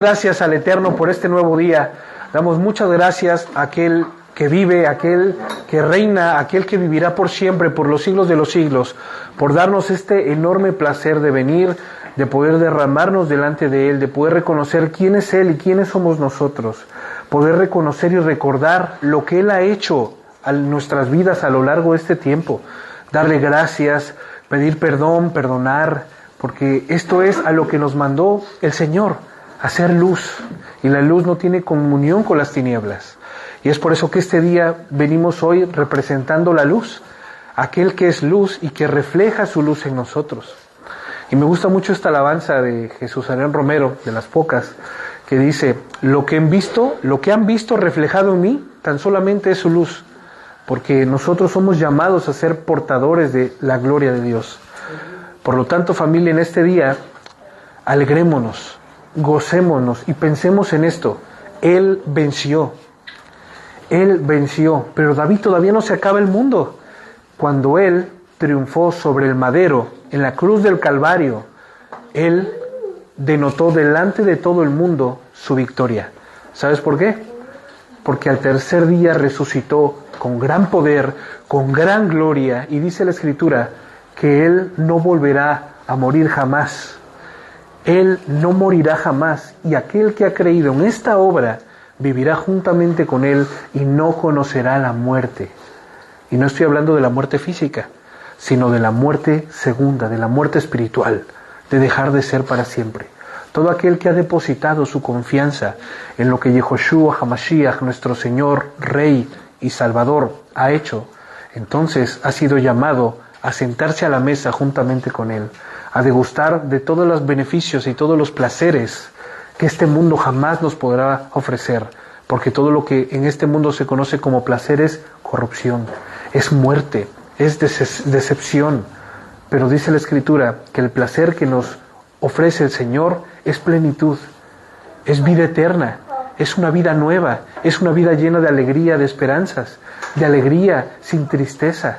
Gracias al Eterno por este nuevo día. Damos muchas gracias a aquel que vive, a aquel que reina, a aquel que vivirá por siempre, por los siglos de los siglos, por darnos este enorme placer de venir, de poder derramarnos delante de Él, de poder reconocer quién es Él y quiénes somos nosotros, poder reconocer y recordar lo que Él ha hecho en nuestras vidas a lo largo de este tiempo, darle gracias, pedir perdón, perdonar, porque esto es a lo que nos mandó el Señor. Hacer luz, y la luz no tiene comunión con las tinieblas. Y es por eso que este día venimos hoy representando la luz, aquel que es luz y que refleja su luz en nosotros. Y me gusta mucho esta alabanza de Jesús Adrián Romero, de las pocas, que dice: lo que han visto reflejado en mí, tan solamente es su luz, porque nosotros somos llamados a ser portadores de la gloria de Dios. Por lo tanto, familia, en este día, alegrémonos, gocémonos y pensemos en esto. Él venció, pero David todavía no se acaba el mundo. Cuando Él triunfó sobre el madero en la cruz del Calvario, Él denotó delante de todo el mundo su victoria. ¿Sabes por qué? Porque al tercer día resucitó con gran poder, con gran gloria, y dice la Escritura que Él no volverá a morir jamás. Él no morirá jamás, y aquel que ha creído en esta obra vivirá juntamente con Él y no conocerá la muerte. Y no estoy hablando de la muerte física, sino de la muerte segunda, de la muerte espiritual, de dejar de ser para siempre. Todo aquel que ha depositado su confianza en lo que Yehoshua HaMashiach, nuestro Señor, Rey y Salvador, ha hecho, entonces ha sido llamado a sentarse a la mesa juntamente con Él, a degustar de todos los beneficios y todos los placeres que este mundo jamás nos podrá ofrecer, porque todo lo que en este mundo se conoce como placer es corrupción, es muerte, es decepción. Pero dice la Escritura que el placer que nos ofrece el Señor es plenitud, es vida eterna, es una vida nueva, es una vida llena de alegría, de esperanzas, de alegría sin tristeza,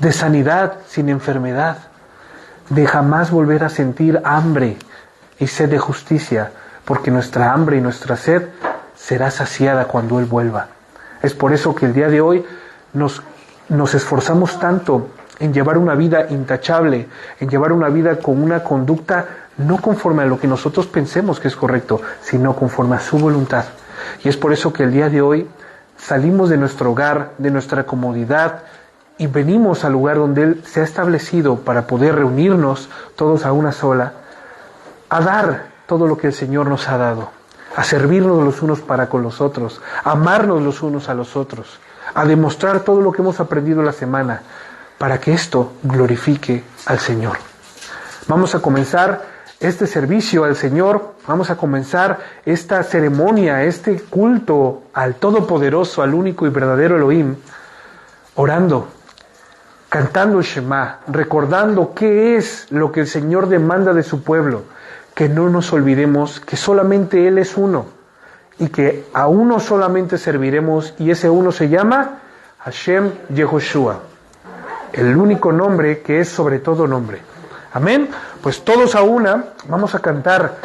de sanidad sin enfermedad, de jamás volver a sentir hambre y sed de justicia, porque nuestra hambre y nuestra sed será saciada cuando Él vuelva. Es por eso que el día de hoy nos esforzamos tanto en llevar una vida intachable, en llevar una vida con una conducta no conforme a lo que nosotros pensemos que es correcto, sino conforme a su voluntad. Y es por eso que el día de hoy salimos de nuestro hogar, de nuestra comodidad, y venimos al lugar donde Él se ha establecido para poder reunirnos todos a una sola, a dar todo lo que el Señor nos ha dado, a servirnos los unos para con los otros, a amarnos los unos a los otros, a demostrar todo lo que hemos aprendido la semana, para que esto glorifique al Señor. Vamos a comenzar este servicio al Señor, vamos a comenzar esta ceremonia, este culto al Todopoderoso, al único y verdadero Elohim, orando, cantando Shema, recordando qué es lo que el Señor demanda de su pueblo, que no nos olvidemos que solamente Él es uno, y que a uno solamente serviremos, y ese uno se llama Hashem Yehoshua, el único nombre que es sobre todo nombre. Amén. Pues todos a una vamos a cantar,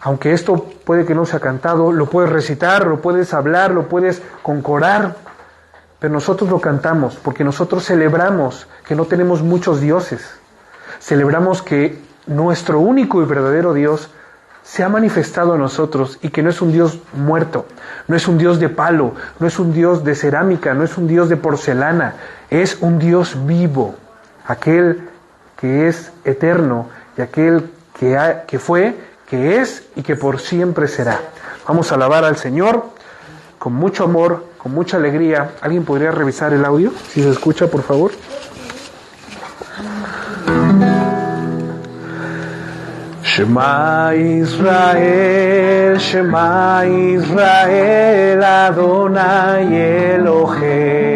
aunque esto puede que no sea cantado, lo puedes recitar, lo puedes hablar, lo puedes concorar, pero nosotros lo cantamos porque nosotros celebramos que no tenemos muchos dioses. Celebramos que nuestro único y verdadero Dios se ha manifestado a nosotros, y que no es un Dios muerto, no es un Dios de palo, no es un Dios de cerámica, no es un Dios de porcelana, es un Dios vivo, aquel que es eterno y aquel que fue, que es y que por siempre será. Vamos a alabar al Señor con mucho amor, con mucha alegría. ¿Alguien podría revisar el audio? Si se escucha, por favor. Shema Israel, Shema Israel, Adonai Eloheinu.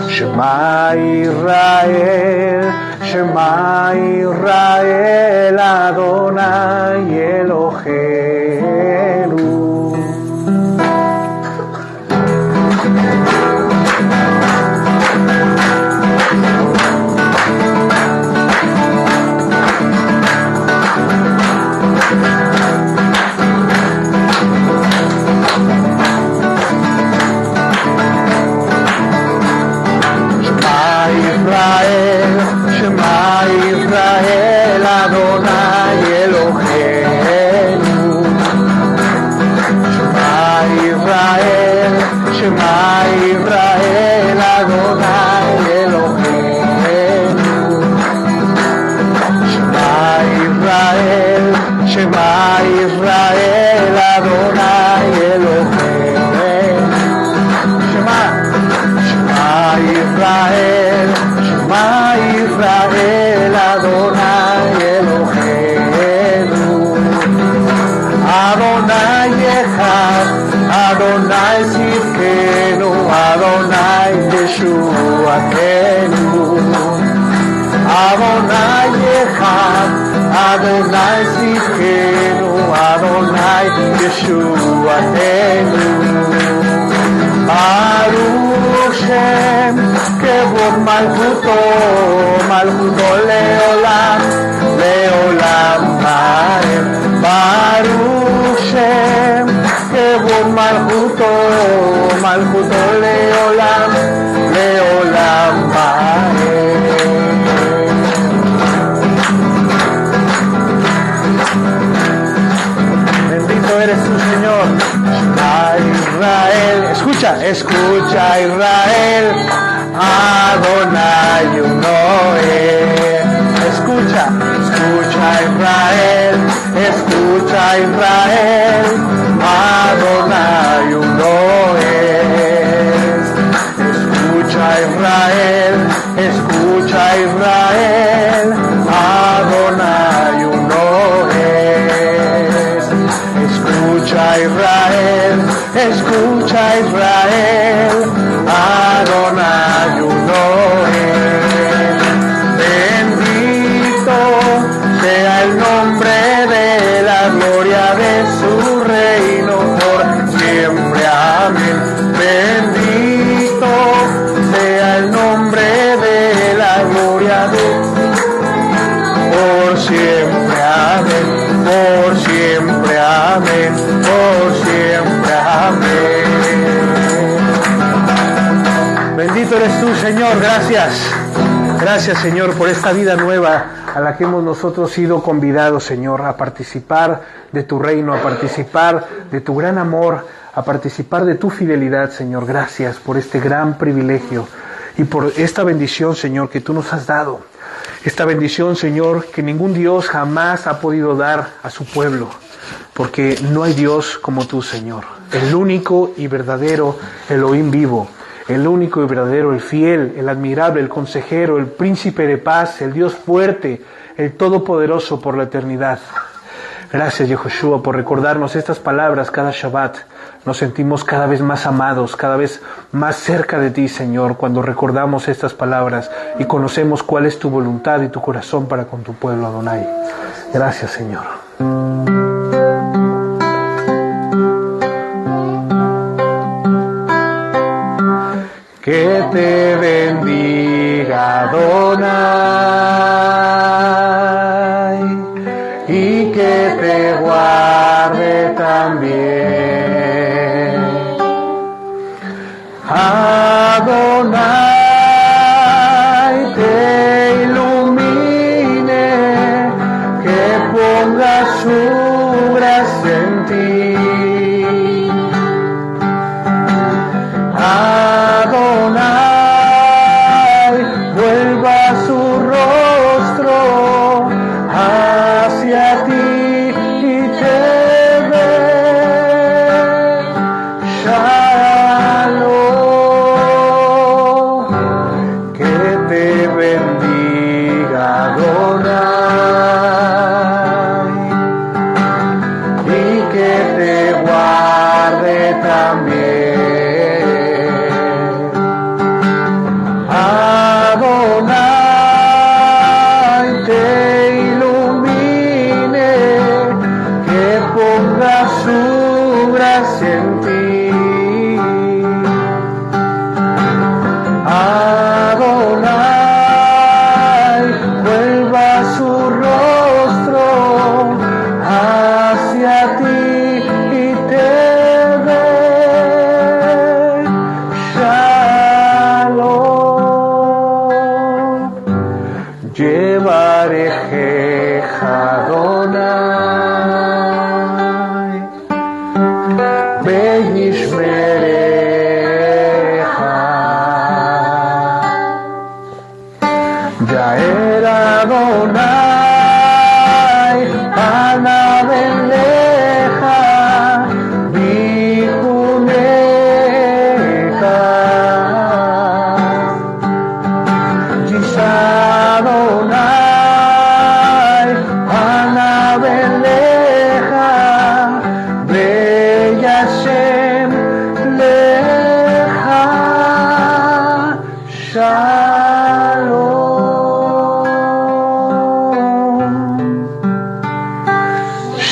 Shema Israel, Shema Israel, Adonai Eloheinu. Yeshua Kenu. Adonai Echad, Adonai Tzidkenu, Adonai Yeshua Kenu. Baruch Shem, Kevod Malchuto, Malchuto Leolam, Leolam Vaed. Baruch Shem, Kevod Malchuto, Malchuto Leolam, Leolam Vaed. Bendito eres tú, Señor. Israel, escucha Israel, Adonai uno es. Escucha Israel, Adonai uno es. Escucha Israel, Adonai uno es. Escucha Israel, Adonai uno es. Bendito sea el nombre de la gloria de su reino por siempre, amén. Bendito sea el nombre de la gloria de por siempre, amén, por siempre, amén, por siempre, amén. Bendito eres tú, Señor, gracias. Gracias, Señor, por esta vida nueva a la que hemos nosotros sido convidados, Señor, a participar de tu reino, a participar de tu gran amor, a participar de tu fidelidad, Señor. Gracias por este gran privilegio y por esta bendición, Señor, que tú nos has dado. Esta bendición, Señor, que ningún Dios jamás ha podido dar a su pueblo, porque no hay Dios como tú, Señor. El único y verdadero Elohim vivo, el único y verdadero, el fiel, el admirable, el consejero, el príncipe de paz, el Dios fuerte, el todopoderoso por la eternidad. Gracias, Yehoshua, por recordarnos estas palabras cada Shabbat. Nos sentimos cada vez más amados, cada vez más cerca de ti, Señor, cuando recordamos estas palabras y conocemos cuál es tu voluntad y tu corazón para con tu pueblo, Adonai. Gracias, Señor. Que te bendiga, Adonai, y que te guarde también. Adonai te ilumine, que ponga su gracia en ti. Adonai vuelva su rostro hacia ti y te dé Shalom. Que te bendiga, Adonai, y que te guarde también. Adonai te ilumine,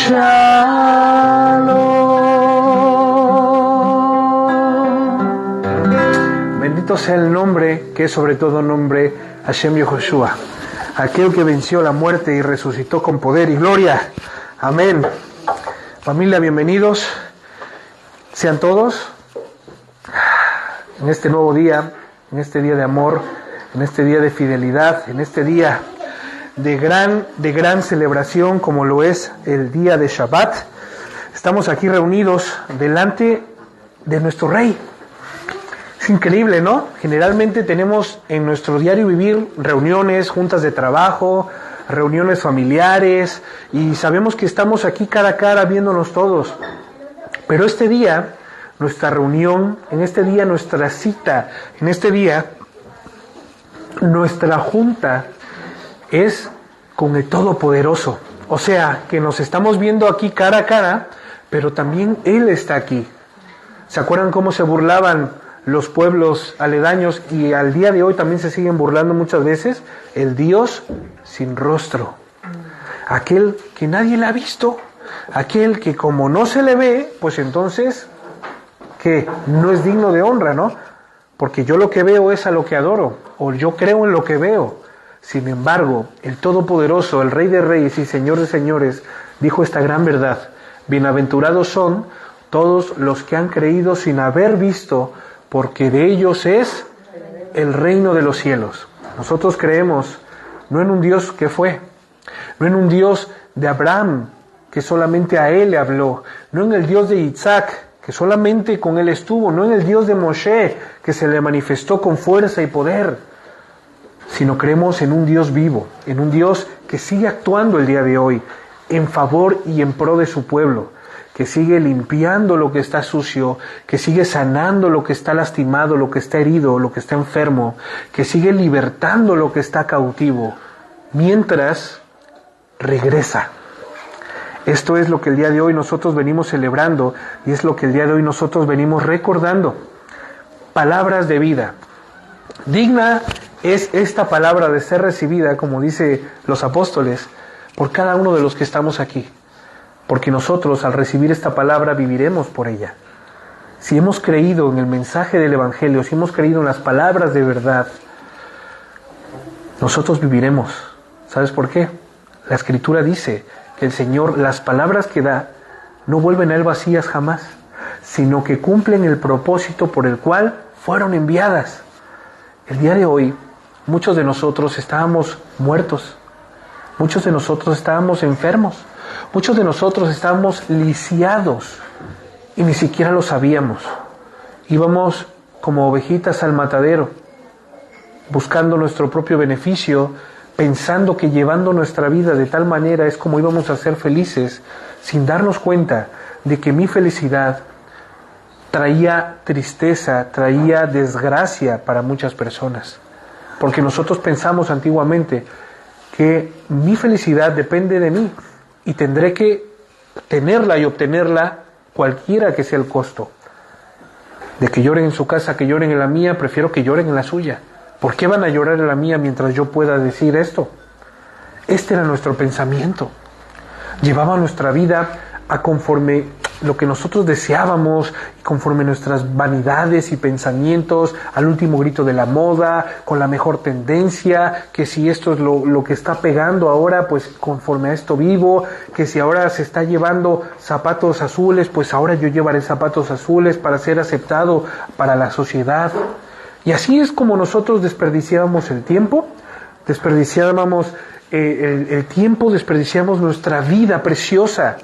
Shalom. Bendito sea el nombre que es sobre todo nombre, Hashem Yehoshua, aquel que venció la muerte y resucitó con poder y gloria. Amén. Familia, bienvenidos sean todos en este nuevo día, en este día de amor, en este día de fidelidad, en este día de gran celebración como lo es el día de Shabbat. Estamos aquí reunidos delante de nuestro Rey. Es increíble, ¿no? Generalmente tenemos en nuestro diario vivir reuniones, juntas de trabajo, reuniones familiares, y sabemos que estamos aquí cara a cara viéndonos todos. Pero este día, nuestra reunión, en este día nuestra cita, en este día nuestra junta es con el Todopoderoso. O sea, que nos estamos viendo aquí cara a cara, pero también Él está aquí. ¿Se acuerdan cómo se burlaban los pueblos aledaños? Y al día de hoy también se siguen burlando muchas veces. El Dios sin rostro. Aquel que nadie le ha visto. Aquel que como no se le ve, pues entonces, que no es digno de honra, ¿no? Porque yo lo que veo es a lo que adoro, o yo creo en lo que veo. Sin embargo, el Todopoderoso, el Rey de Reyes y Señor de Señores, dijo esta gran verdad: bienaventurados son todos los que han creído sin haber visto, porque de ellos es el reino de los cielos. Nosotros creemos no en un Dios que fue, no en un Dios de Abraham, que solamente a él le habló, no en el Dios de Isaac, que solamente con él estuvo, no en el Dios de Moshe, que se le manifestó con fuerza y poder, sino creemos en un Dios vivo, en un Dios que sigue actuando el día de hoy, en favor y en pro de su pueblo, que sigue limpiando lo que está sucio, que sigue sanando lo que está lastimado, lo que está herido, lo que está enfermo, que sigue libertando lo que está cautivo, mientras regresa. Esto es lo que el día de hoy nosotros venimos celebrando y es lo que el día de hoy nosotros venimos recordando. Palabras de vida. Digna es esta palabra de ser recibida, como dice los apóstoles, por cada uno de los que estamos aquí. Porque nosotros al recibir esta palabra viviremos por ella. Si hemos creído en el mensaje del Evangelio, si hemos creído en las palabras de verdad, nosotros viviremos. ¿Sabes por qué? La Escritura dice que el Señor, las palabras que da, no vuelven a Él vacías jamás, sino que cumplen el propósito por el cual fueron enviadas. El día de hoy, muchos de nosotros estábamos muertos, muchos de nosotros estábamos enfermos, muchos de nosotros estábamos lisiados y ni siquiera lo sabíamos. Íbamos como ovejitas al matadero, buscando nuestro propio beneficio, pensando que llevando nuestra vida de tal manera es como íbamos a ser felices, sin darnos cuenta de que mi felicidad traía tristeza, traía desgracia para muchas personas. Porque nosotros pensamos antiguamente que mi felicidad depende de mí y tendré que tenerla y obtenerla cualquiera que sea el costo. De que lloren en su casa, que lloren en la mía, prefiero que lloren en la suya. ¿Por qué van a llorar en la mía mientras yo pueda decir esto? Este era nuestro pensamiento. Llevaba nuestra vida a conforme lo que nosotros deseábamos, conforme nuestras vanidades y pensamientos, al último grito de la moda, con la mejor tendencia, que si esto es lo que está pegando ahora, pues conforme a esto vivo, que si ahora se está llevando zapatos azules, pues ahora yo llevaré zapatos azules para ser aceptado para la sociedad. Y así es como nosotros desperdiciábamos el tiempo, desperdiciábamos el tiempo, desperdiciamos nuestra vida preciosa,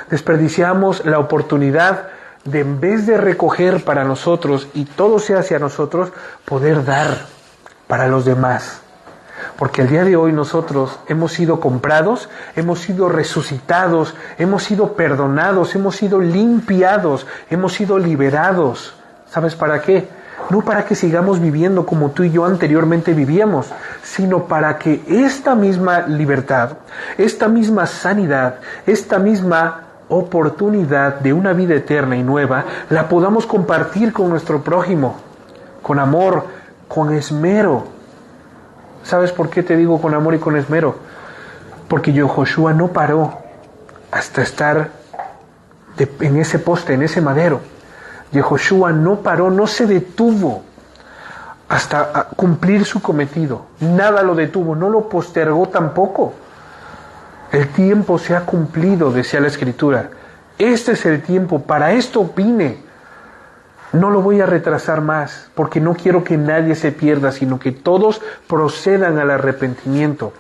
desperdiciamos la oportunidad de, en vez de recoger para nosotros y todo sea hacia nosotros, poder dar para los demás. Porque el día de hoy nosotros hemos sido comprados, hemos sido resucitados, hemos sido perdonados, hemos sido limpiados, hemos sido liberados. ¿Sabes para qué? No para que sigamos viviendo como tú y yo anteriormente vivíamos, sino para que esta misma libertad, esta misma sanidad, esta misma oportunidad de una vida eterna y nueva, la podamos compartir con nuestro prójimo, con amor, con esmero. ¿Sabes por qué te digo con amor y con esmero? Porque Yehoshua no paró hasta estar en ese poste, en ese madero. Yehoshua no paró, no se detuvo hasta cumplir su cometido. Nada lo detuvo, no lo postergó tampoco. El tiempo se ha cumplido, decía la Escritura. Este es el tiempo, para esto vine. No lo voy a retrasar más, porque no quiero que nadie se pierda, sino que todos procedan al arrepentimiento,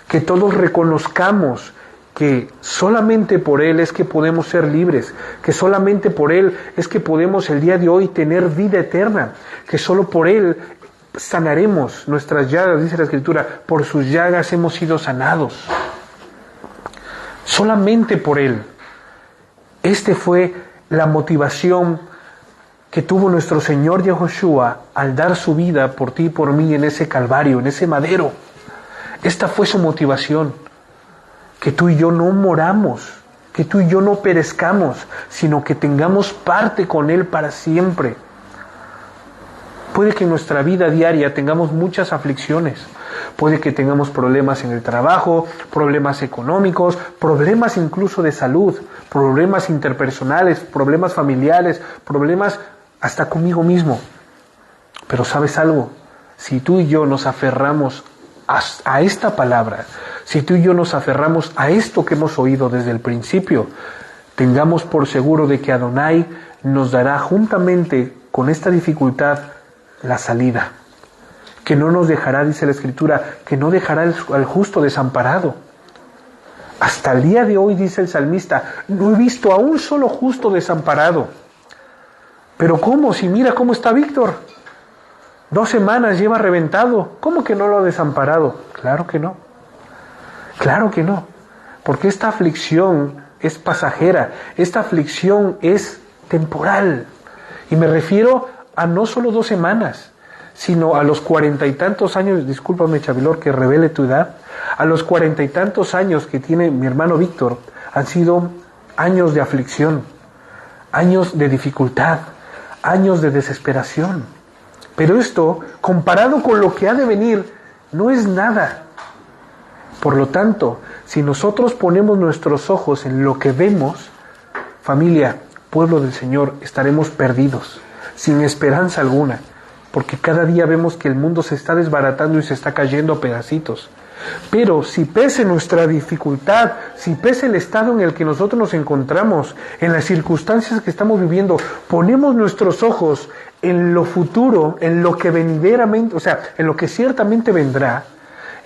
que todos reconozcamos que solamente por Él es que podemos ser libres, que solamente por Él es que podemos el día de hoy tener vida eterna, que solo por Él sanaremos nuestras llagas, dice la Escritura, por sus llagas hemos sido sanados. Solamente por Él. Este fue la motivación que tuvo nuestro Señor Yehoshua al dar su vida por ti y por mí en ese Calvario, en ese madero. Esta fue su motivación. Que tú y yo no moramos, que tú y yo no perezcamos, sino que tengamos parte con Él para siempre. Puede que en nuestra vida diaria tengamos muchas aflicciones, puede que tengamos problemas en el trabajo, problemas económicos, problemas incluso de salud, problemas interpersonales, problemas familiares, problemas hasta conmigo mismo. Pero ¿sabes algo? Si tú y yo nos aferramos a esta palabra, si tú y yo nos aferramos a esto que hemos oído desde el principio, tengamos por seguro de que Adonai nos dará juntamente con esta dificultad la salida. Que no nos dejará, dice la Escritura, que no dejará al justo desamparado. Hasta el día de hoy, dice el salmista, no he visto a un solo justo desamparado. Pero ¿cómo? Si mira cómo está Víctor. 2 semanas lleva reventado. ¿Cómo que no lo ha desamparado? Claro que no. Claro que no. Porque esta aflicción es pasajera. Esta aflicción es temporal. Y me refiero a no solo 2 semanas, sino a los 40 y tantos años, discúlpame Chavilor que revele tu edad, a los 40 y tantos años que tiene mi hermano Víctor, han sido años de aflicción, años de dificultad, años de desesperación. Pero esto, comparado con lo que ha de venir, no es nada. Por lo tanto, si nosotros ponemos nuestros ojos en lo que vemos, familia, pueblo del Señor, estaremos perdidos, sin esperanza alguna, porque cada día vemos que el mundo se está desbaratando y se está cayendo a pedacitos. Pero si pese nuestra dificultad, si pese el estado en el que nosotros nos encontramos, en las circunstancias que estamos viviendo, ponemos nuestros ojos en lo futuro, en lo que venideramente, o sea, en lo que ciertamente vendrá,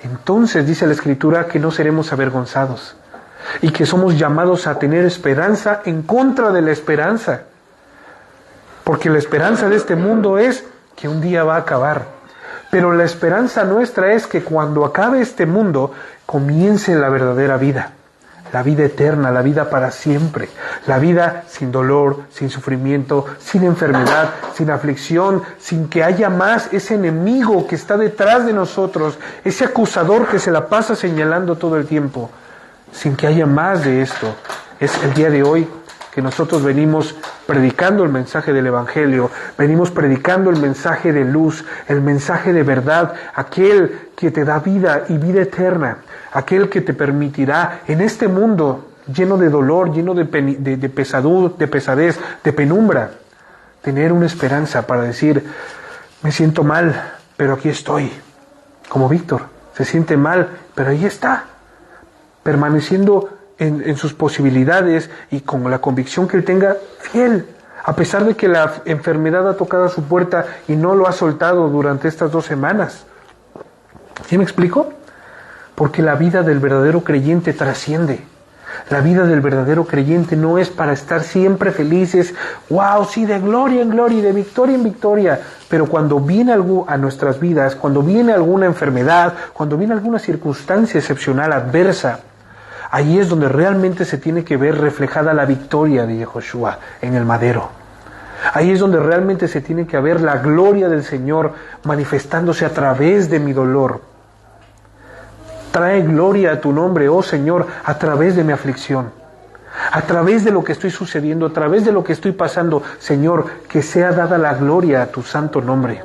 entonces dice la Escritura que no seremos avergonzados y que somos llamados a tener esperanza en contra de la esperanza. Porque la esperanza de este mundo es que un día va a acabar. Pero la esperanza nuestra es que cuando acabe este mundo, comience la verdadera vida. La vida eterna, la vida para siempre. La vida sin dolor, sin sufrimiento, sin enfermedad, sin aflicción, sin que haya más ese enemigo que está detrás de nosotros, ese acusador que se la pasa señalando todo el tiempo. Sin que haya más de esto. Es el día de hoy que nosotros venimos predicando el mensaje del Evangelio, venimos predicando el mensaje de luz, el mensaje de verdad, aquel que te da vida y vida eterna, aquel que te permitirá en este mundo lleno de dolor, lleno de pesadez, de penumbra, tener una esperanza para decir, me siento mal, pero aquí estoy, como Víctor, se siente mal, pero ahí está, permaneciendo en sus posibilidades y con la convicción que él tenga fiel, a pesar de que la enfermedad ha tocado a su puerta y no lo ha soltado durante estas 2 semanas. ¿Sí me explico? Porque la vida del verdadero creyente trasciende. La vida del verdadero creyente no es para estar siempre felices, wow, sí, de gloria en gloria y de victoria en victoria, pero cuando viene algo a nuestras vidas, cuando viene alguna enfermedad, cuando viene alguna circunstancia excepcional, adversa, ahí es donde realmente se tiene que ver reflejada la victoria de Yehoshua en el madero. Ahí es donde realmente se tiene que ver la gloria del Señor manifestándose a través de mi dolor. Trae gloria a tu nombre, oh Señor, a través de mi aflicción. A través de lo que estoy sucediendo, a través de lo que estoy pasando, Señor, que sea dada la gloria a tu santo nombre.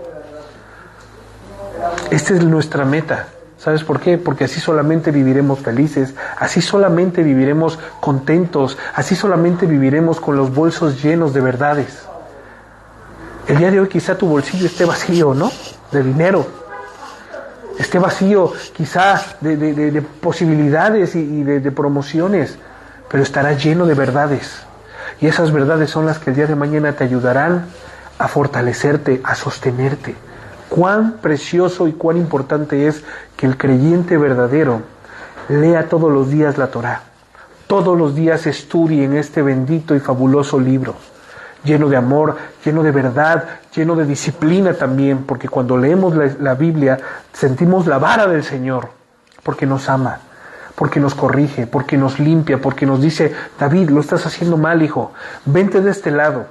Esta es nuestra meta. ¿Sabes por qué? Porque así solamente viviremos felices, así solamente viviremos contentos, así solamente viviremos con los bolsos llenos de verdades. El día de hoy quizá tu bolsillo esté vacío, ¿no? De dinero. Esté vacío quizá de posibilidades y de promociones, pero estará lleno de verdades. Y esas verdades son las que el día de mañana te ayudarán a fortalecerte, a sostenerte. Cuán precioso y cuán importante es que el creyente verdadero lea todos los días la Torá. Todos los días estudie en este bendito y fabuloso libro, lleno de amor, lleno de verdad, lleno de disciplina también, porque cuando leemos la Biblia sentimos la vara del Señor, porque nos ama, porque nos corrige, porque nos limpia, porque nos dice: David, lo estás haciendo mal, hijo, vente de este lado.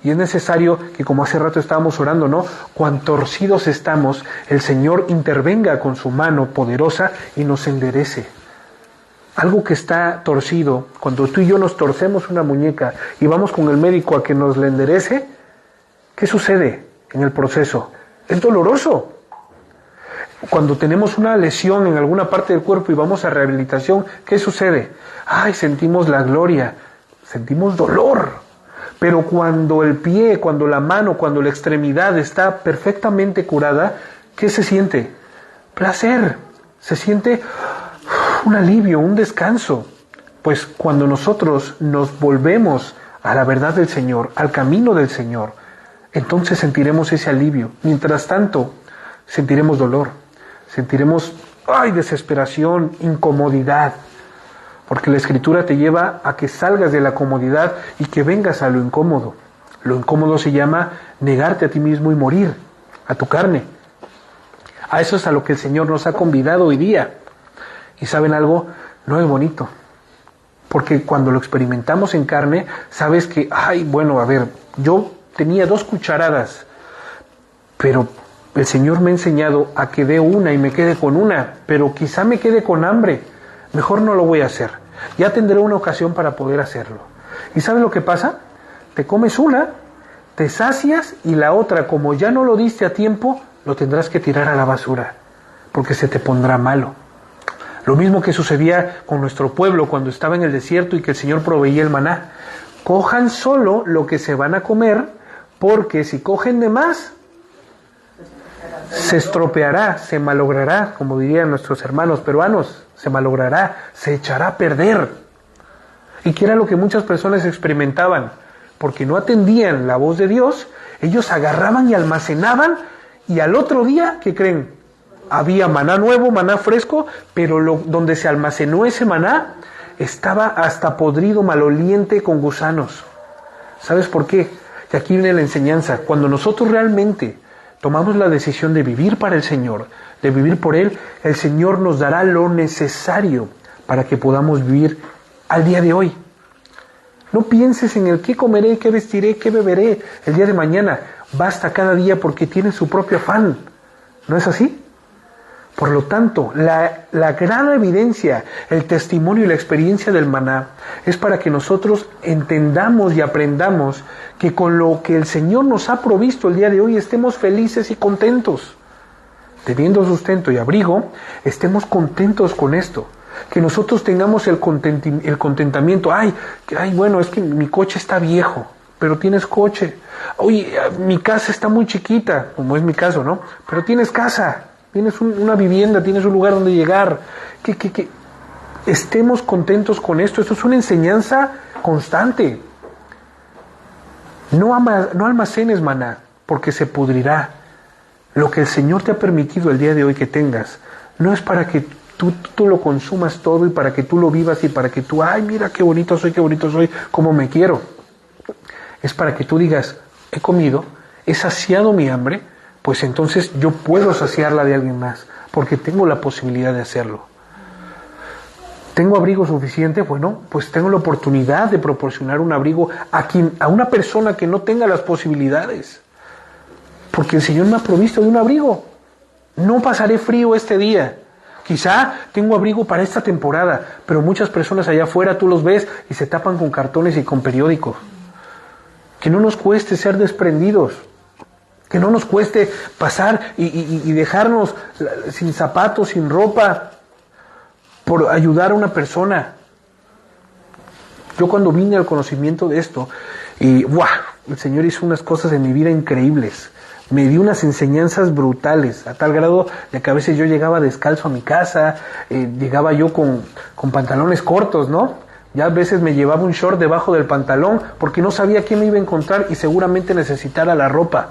Y es necesario que, como hace rato estábamos orando, ¿no? Cuán torcidos estamos, el Señor intervenga con su mano poderosa y nos enderece. Algo que está torcido, cuando tú y yo nos torcemos una muñeca y vamos con el médico a que nos la enderece, ¿qué sucede en el proceso? Es doloroso. Cuando tenemos una lesión en alguna parte del cuerpo y vamos a rehabilitación, ¿qué sucede? Ay, sentimos la gloria, sentimos dolor. Pero cuando el pie, cuando la mano, cuando la extremidad está perfectamente curada, ¿qué se siente? Placer. Se siente un alivio, un descanso. Pues cuando nosotros nos volvemos a la verdad del Señor, al camino del Señor, entonces sentiremos ese alivio. Mientras tanto, sentiremos dolor, sentiremos desesperación, incomodidad. Porque la Escritura te lleva a que salgas de la comodidad y que vengas a lo incómodo. Lo incómodo se llama negarte a ti mismo y morir, a tu carne. A eso es a lo que el Señor nos ha convidado hoy día. Y ¿saben algo? No es bonito. Porque cuando lo experimentamos en carne, sabes que, yo tenía 2 cucharadas, pero el Señor me ha enseñado a que dé una y me quede con una, pero quizá me quede con hambre. Mejor no lo voy a hacer. Ya tendré una ocasión para poder hacerlo. ¿Y sabes lo que pasa? Te comes una, te sacias y la otra, como ya no lo diste a tiempo, lo tendrás que tirar a la basura, porque se te pondrá malo. Lo mismo que sucedía con nuestro pueblo cuando estaba en el desierto y que el Señor proveía el maná. Cojan solo lo que se van a comer, porque si cogen de más, se estropeará, se malogrará, como dirían nuestros hermanos peruanos, se malogrará, se echará a perder. Y que era lo que muchas personas experimentaban, porque no atendían la voz de Dios, ellos agarraban y almacenaban, y al otro día, ¿qué creen? Había maná nuevo, maná fresco, pero donde se almacenó ese maná estaba hasta podrido, maloliente, con gusanos. ¿Sabes por qué? Y aquí viene la enseñanza. Cuando nosotros realmente tomamos la decisión de vivir para el Señor, de vivir por Él, el Señor nos dará lo necesario para que podamos vivir al día de hoy. No pienses en el qué comeré, qué vestiré, qué beberé el día de mañana. Basta cada día porque tiene su propio afán. ¿No es así? Por lo tanto, la gran evidencia, el testimonio y la experiencia del maná es para que nosotros entendamos y aprendamos que con lo que el Señor nos ha provisto el día de hoy estemos felices y contentos. Teniendo sustento y abrigo, estemos contentos con esto. Que nosotros tengamos el contentamiento. Es que mi coche está viejo, pero tienes coche. Oye, mi casa está muy chiquita, como es mi caso, ¿no? Pero tienes casa. Tienes una vivienda, tienes un lugar donde llegar. Que estemos contentos con esto. Esto es una enseñanza constante. No almacenes maná, porque se pudrirá. Lo que el Señor te ha permitido el día de hoy que tengas, no es para que tú lo consumas todo y para que tú lo vivas y para que tú, mira qué bonito soy, cómo me quiero. Es para que tú digas, he comido, he saciado mi hambre, pues entonces yo puedo saciarla de alguien más, porque tengo la posibilidad de hacerlo. ¿Tengo abrigo suficiente? Bueno, pues tengo la oportunidad de proporcionar un abrigo a una persona que no tenga las posibilidades. Porque el Señor me ha provisto de un abrigo. No pasaré frío este día. Quizá tengo abrigo para esta temporada, pero muchas personas allá afuera tú los ves y se tapan con cartones y con periódicos. Que no nos cueste ser desprendidos. Que no nos cueste pasar y dejarnos sin zapatos, sin ropa, por ayudar a una persona. Yo cuando vine al conocimiento de esto, ¡buah! El Señor hizo unas cosas en mi vida increíbles. Me dio unas enseñanzas brutales, a tal grado de que a veces yo llegaba descalzo a mi casa, llegaba yo con pantalones cortos, ¿no? Ya a veces me llevaba un short debajo del pantalón porque no sabía quién me iba a encontrar y seguramente necesitara la ropa.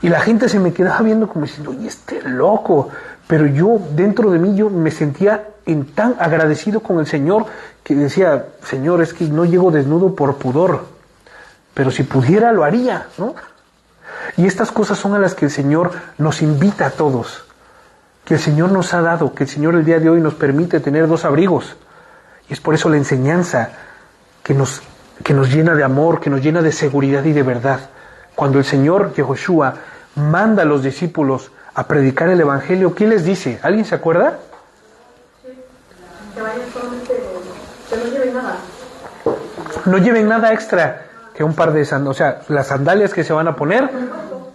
Y la gente se me quedaba viendo como diciendo, oye, este loco. Pero yo, dentro de mí, yo me sentía tan agradecido con el Señor que decía, Señor, es que no llego desnudo por pudor, pero si pudiera lo haría, ¿no? Y estas cosas son a las que el Señor nos invita a todos, que el Señor nos ha dado, que el Señor el día de hoy nos permite tener 2 abrigos. Y es por eso la enseñanza que nos llena de amor, que nos llena de seguridad y de verdad. Cuando el Señor Yehoshua manda a los discípulos a predicar el Evangelio, ¿qué les dice? ¿Alguien se acuerda? Que vayan solamente, que no lleven nada. No lleven nada extra que un par de sandalias, o sea, las sandalias que se van a poner,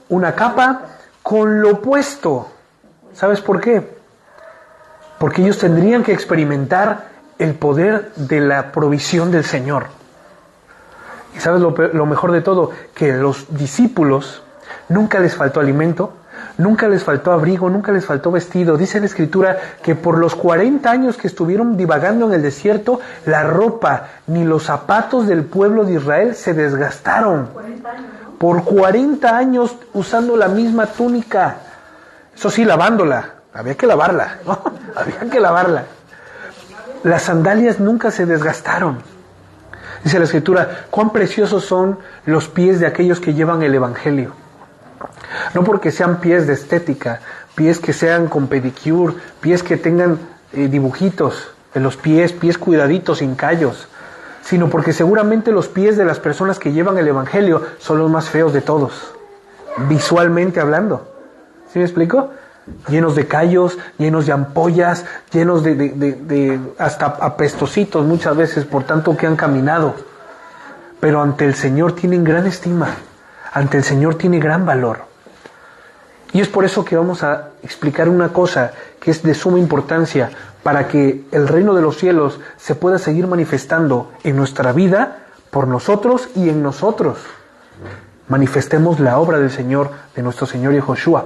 una capa con lo puesto. ¿Sabes por qué? Porque ellos tendrían que experimentar el poder de la provisión del Señor. Y ¿sabes lo mejor de todo? Que los discípulos nunca les faltó alimento, nunca les faltó abrigo, nunca les faltó vestido. Dice la Escritura que por los 40 años que estuvieron divagando en el desierto, la ropa ni los zapatos del pueblo de Israel se desgastaron. 40 años, ¿no? Por 40 años usando la misma túnica. Eso sí, lavándola. Había que lavarla, ¿no? Había que lavarla. Las sandalias nunca se desgastaron. Dice la Escritura, cuán preciosos son los pies de aquellos que llevan el Evangelio. No porque sean pies de estética, pies que sean con pedicure, pies que tengan dibujitos en los pies, pies cuidaditos, sin callos, sino porque seguramente los pies de las personas que llevan el Evangelio son los más feos de todos, visualmente hablando. ¿Sí me explico? Llenos de callos, llenos de ampollas, llenos de hasta apestositos muchas veces por tanto que han caminado. Pero ante el Señor tienen gran estima, ante el Señor tiene gran valor. Y es por eso que vamos a explicar una cosa que es de suma importancia para que el reino de los cielos se pueda seguir manifestando en nuestra vida, por nosotros y en nosotros. Manifestemos la obra del Señor, de nuestro Señor Yehoshua.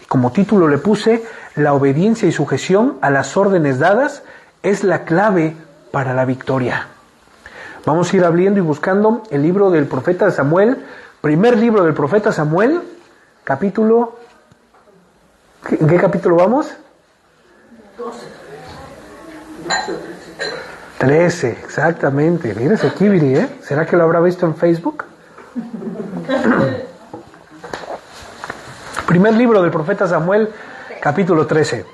Como título le puse, la obediencia y sujeción a las órdenes dadas es la clave para la victoria. Vamos a ir abriendo y buscando el libro del profeta Samuel, primer libro del profeta Samuel, capítulo... ¿En qué capítulo vamos? 13, exactamente. Mírese aquí, Viri, ¿eh? ¿Será que lo habrá visto en Facebook? Primer libro del profeta Samuel, capítulo 13.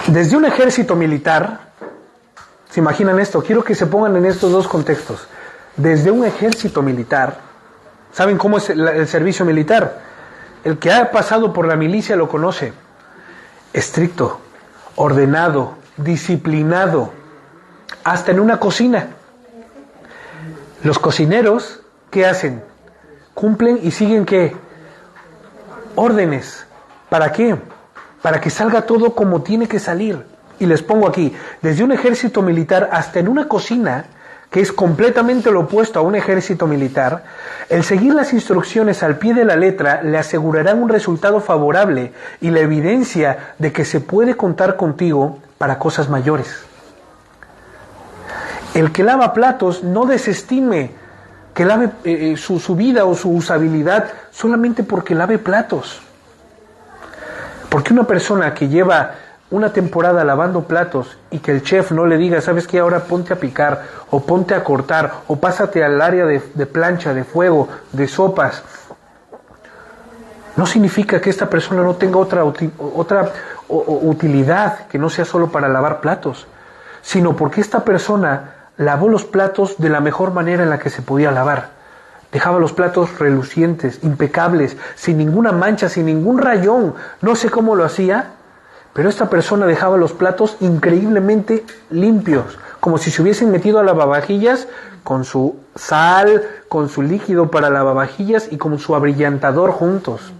Desde un ejército militar, ¿se imaginan esto? Quiero que se pongan en estos 2 contextos. Desde un ejército militar, ¿saben cómo es el servicio militar? El que ha pasado por la milicia lo conoce. Estricto, ordenado, disciplinado, hasta en una cocina. Los cocineros, ¿qué hacen? Cumplen y siguen ¿qué? Órdenes. ¿Para qué? Para que salga todo como tiene que salir. Y les pongo aquí, desde un ejército militar hasta en una cocina, que es completamente lo opuesto a un ejército militar, el seguir las instrucciones al pie de la letra le asegurarán un resultado favorable y la evidencia de que se puede contar contigo para cosas mayores. El que lava platos no desestime que lave su vida o su usabilidad solamente porque lave platos. Porque una persona que lleva una temporada lavando platos y que el chef no le diga, ¿sabes qué? Ahora ponte a picar, o ponte a cortar, o pásate al área de plancha, de fuego, de sopas, no significa que esta persona no tenga otra utilidad que no sea solo para lavar platos, sino porque esta persona lavó los platos de la mejor manera en la que se podía lavar. Dejaba los platos relucientes, impecables, sin ninguna mancha, sin ningún rayón. No sé cómo lo hacía, pero esta persona dejaba los platos increíblemente limpios, como si se hubiesen metido a lavavajillas con su sal, con su líquido para lavavajillas y con su abrillantador juntos.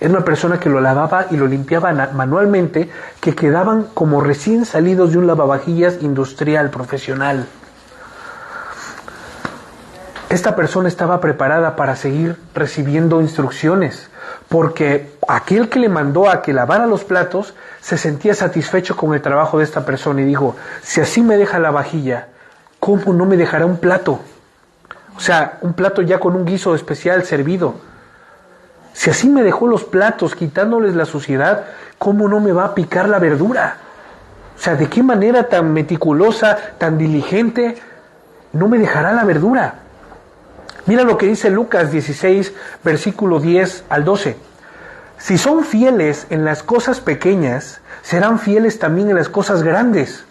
Era una persona que lo lavaba y lo limpiaba manualmente, que quedaban como recién salidos de un lavavajillas industrial, profesional. Esta persona estaba preparada para seguir recibiendo instrucciones, porque aquel que le mandó a que lavara los platos se sentía satisfecho con el trabajo de esta persona y dijo, si así me deja la vajilla, ¿cómo no me dejará un plato? O sea, un plato ya con un guiso especial servido. Si así me dejó los platos quitándoles la suciedad, ¿cómo no me va a picar la verdura? O sea, ¿de qué manera tan meticulosa, tan diligente, no me dejará la verdura? Mira lo que dice Lucas 16, versículo 10 al 12. Si son fieles en las cosas pequeñas, serán fieles también en las cosas grandes.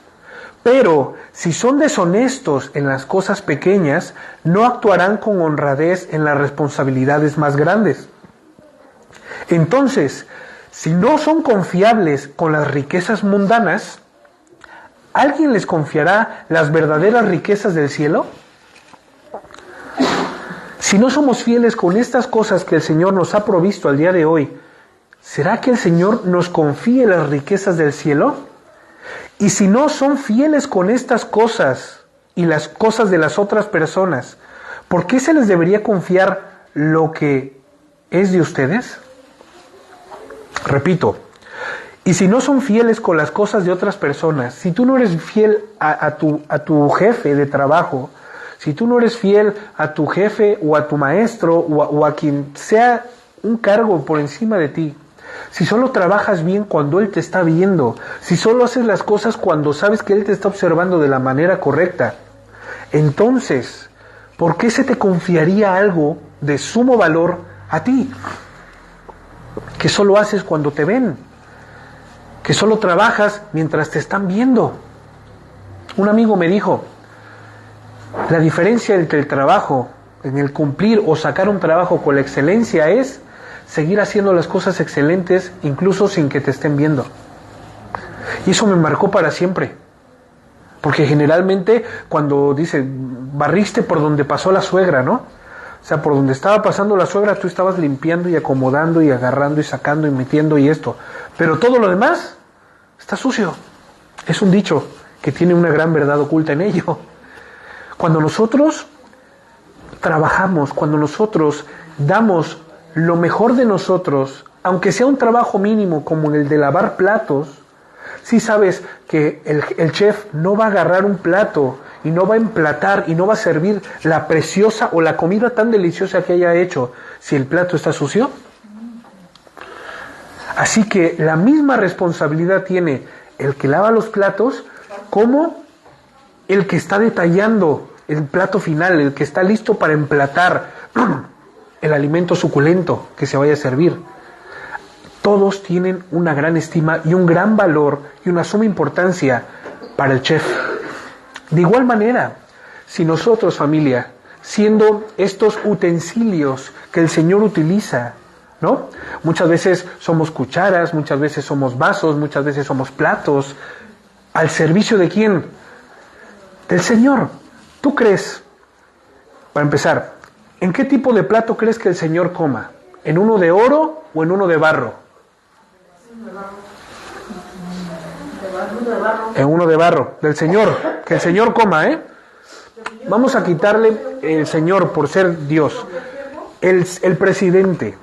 Pero si son deshonestos en las cosas pequeñas, no actuarán con honradez en las responsabilidades más grandes. Entonces, si no son confiables con las riquezas mundanas, ¿alguien les confiará las verdaderas riquezas del cielo? Si no somos fieles con estas cosas que el Señor nos ha provisto al día de hoy, ¿será que el Señor nos confíe las riquezas del cielo? Y si no son fieles con estas cosas y las cosas de las otras personas, ¿por qué se les debería confiar lo que es de ustedes? Repito, y si no son fieles con las cosas de otras personas, si tú no eres fiel a tu jefe de trabajo, si tú no eres fiel a tu jefe o a tu maestro o a quien sea un cargo por encima de ti, si solo trabajas bien cuando Él te está viendo, si solo haces las cosas cuando sabes que Él te está observando de la manera correcta, entonces, ¿por qué se te confiaría algo de sumo valor a ti? Que solo haces cuando te ven, que solo trabajas mientras te están viendo. Un amigo me dijo, la diferencia entre el trabajo, en el cumplir o sacar un trabajo con la excelencia es seguir haciendo las cosas excelentes incluso sin que te estén viendo. Y eso me marcó para siempre. Porque generalmente cuando dice, barriste por donde pasó la suegra, ¿no? O sea, por donde estaba pasando la suegra tú estabas limpiando y acomodando y agarrando y sacando y metiendo y esto. Pero todo lo demás está sucio. Es un dicho que tiene una gran verdad oculta en ello. Cuando nosotros trabajamos, cuando nosotros damos lo mejor de nosotros, aunque sea un trabajo mínimo como el de lavar platos, si sabes que el chef no va a agarrar un plato y no va a emplatar y no va a servir la preciosa o la comida tan deliciosa que haya hecho si el plato está sucio. Así que la misma responsabilidad tiene el que lava los platos como el que está detallando el plato final, el que está listo para emplatar el alimento suculento que se vaya a servir. Todos tienen una gran estima y un gran valor y una suma importancia para el chef. De igual manera, si nosotros, familia, siendo estos utensilios que el Señor utiliza, ¿no? Muchas veces somos cucharas, muchas veces somos vasos, muchas veces somos platos. ¿Al servicio de quién? Del Señor. ¿Tú crees, para empezar, en qué tipo de plato crees que el Señor coma? ¿En uno de oro o en uno de barro? En uno de barro, del Señor, que el Señor coma, ¿eh? Vamos a quitarle el Señor por ser Dios. El presidente,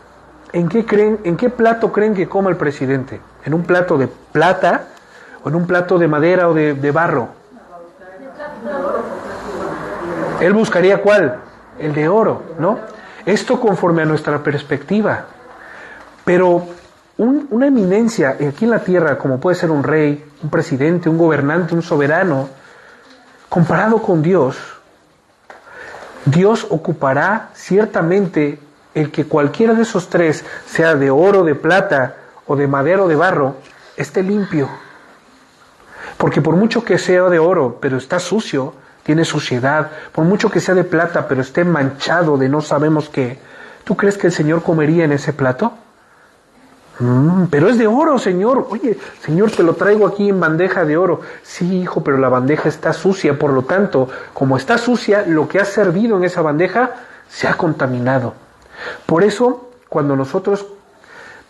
¿en qué plato creen que coma el presidente? ¿En un plato de plata o en un plato de madera o de barro? Él buscaría ¿cuál? El de oro, ¿no? Esto conforme a nuestra perspectiva. Pero una eminencia aquí en la tierra, como puede ser un rey, un presidente, un gobernante, un soberano, comparado con Dios, Dios ocupará ciertamente el que cualquiera de esos tres, sea de oro, de plata o de madera o de barro, esté limpio. Porque por mucho que sea de oro, pero está sucio, tiene suciedad, por mucho que sea de plata, pero esté manchado de no sabemos qué, ¿tú crees que el Señor comería en ese plato? Pero es de oro, Señor. Oye, Señor, te lo traigo aquí en bandeja de oro. Sí, hijo, pero la bandeja está sucia. Por lo tanto, como está sucia, lo que ha servido en esa bandeja se ha contaminado. Por eso, cuando nosotros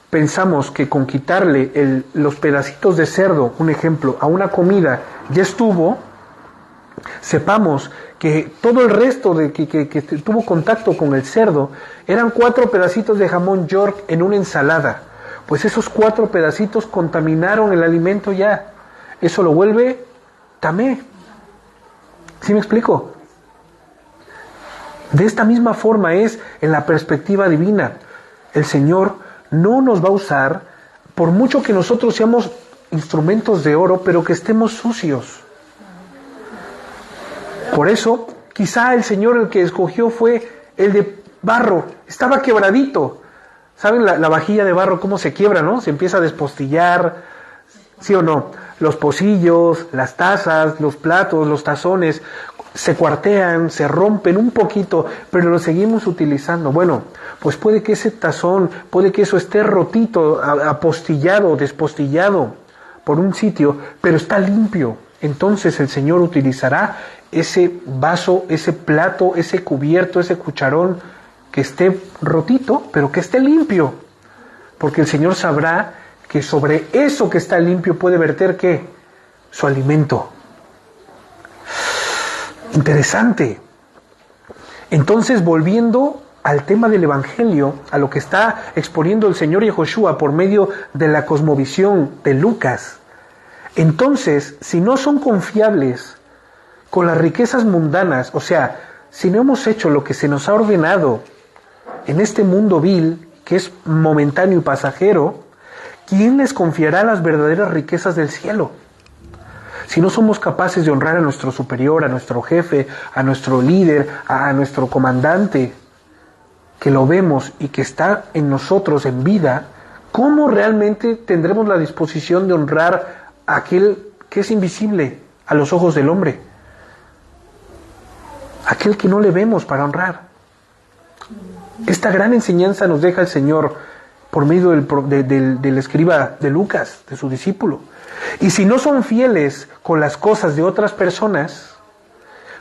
pensamos que con quitarle los pedacitos de cerdo, un ejemplo, a una comida ya estuvo, sepamos que todo el resto de que tuvo contacto con el cerdo eran 4 pedacitos de jamón York en una ensalada. Pues esos 4 pedacitos contaminaron el alimento ya. Eso lo vuelve tamé. ¿Sí me explico? De esta misma forma es en la perspectiva divina. El Señor no nos va a usar, por mucho que nosotros seamos instrumentos de oro, pero que estemos sucios. Por eso, quizá el Señor el que escogió fue el de barro. Estaba quebradito. ¿Saben la vajilla de barro cómo se quiebra, no? Se empieza a despostillar, ¿sí o no? Los pocillos, las tazas, los platos, los tazones, se cuartean, se rompen un poquito, pero lo seguimos utilizando. Bueno, pues puede que ese tazón, puede que eso esté rotito, apostillado, despostillado por un sitio, pero está limpio. Entonces el Señor utilizará ese vaso, ese plato, ese cubierto, ese cucharón que esté rotito, pero que esté limpio. Porque el Señor sabrá que sobre eso que está limpio puede verter, ¿qué? Su alimento. Interesante. Entonces, volviendo al tema del Evangelio, a lo que está exponiendo el Señor Yehoshua por medio de la cosmovisión de Lucas, entonces, si no son confiables con las riquezas mundanas, o sea, si no hemos hecho lo que se nos ha ordenado en este mundo vil, que es momentáneo y pasajero, ¿quién les confiará las verdaderas riquezas del cielo? Si no somos capaces de honrar a nuestro superior, a nuestro jefe, a nuestro líder, a nuestro comandante, que lo vemos y que está en nosotros en vida, ¿cómo realmente tendremos la disposición de honrar a aquel que es invisible a los ojos del hombre? Aquel que no le vemos para honrar. Esta gran enseñanza nos deja el Señor por medio del escriba de Lucas, de su discípulo. Y si no son fieles con las cosas de otras personas,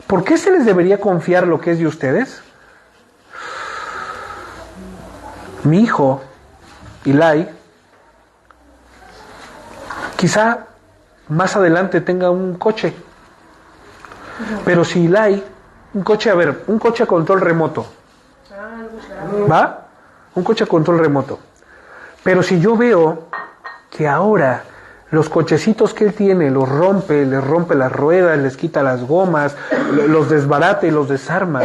¿por qué se les debería confiar lo que es de ustedes? Mi hijo, Eli, quizá más adelante tenga un coche. Pero si Eli, un coche a control remoto, ¿va? Un coche a control remoto. Pero si yo veo que ahora los cochecitos que él tiene los rompe, les rompe las ruedas, les quita las gomas, los desbarata y los desarma,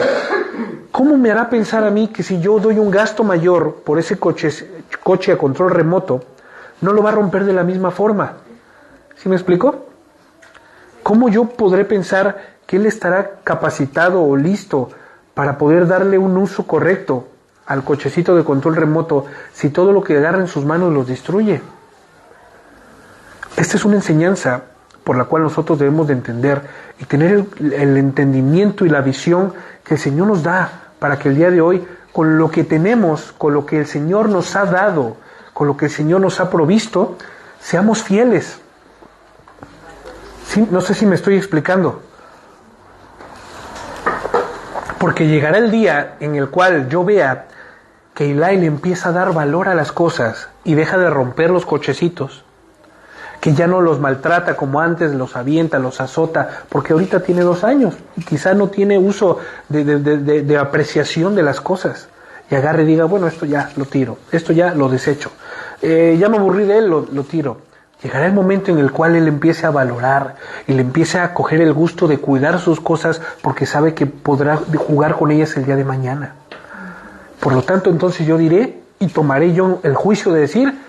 ¿cómo me hará pensar a mí que si yo doy un gasto mayor por ese coche a control remoto, no lo va a romper de la misma forma? ¿Sí me explico? ¿Cómo yo podré pensar que él estará capacitado o listo para poder darle un uso correcto al cochecito de control remoto si todo lo que agarra en sus manos los destruye? Esta es una enseñanza por la cual nosotros debemos de entender y tener el entendimiento y la visión que el Señor nos da para que el día de hoy, con lo que tenemos, con lo que el Señor nos ha dado, con lo que el Señor nos ha provisto, seamos fieles. ¿Sí? No sé si me estoy explicando. Porque llegará el día en el cual yo vea que Eli le empieza a dar valor a las cosas y deja de romper los cochecitos, que ya no los maltrata como antes, los avienta, los azota, porque ahorita tiene 2 años y quizá no tiene uso de apreciación de las cosas. Y agarre y diga, bueno, esto ya lo tiro, esto ya lo desecho, ya me aburrí de él, lo tiro. Llegará el momento en el cual él empiece a valorar y le empiece a coger el gusto de cuidar sus cosas porque sabe que podrá jugar con ellas el día de mañana. Por lo tanto, entonces yo diré y tomaré yo el juicio de decir,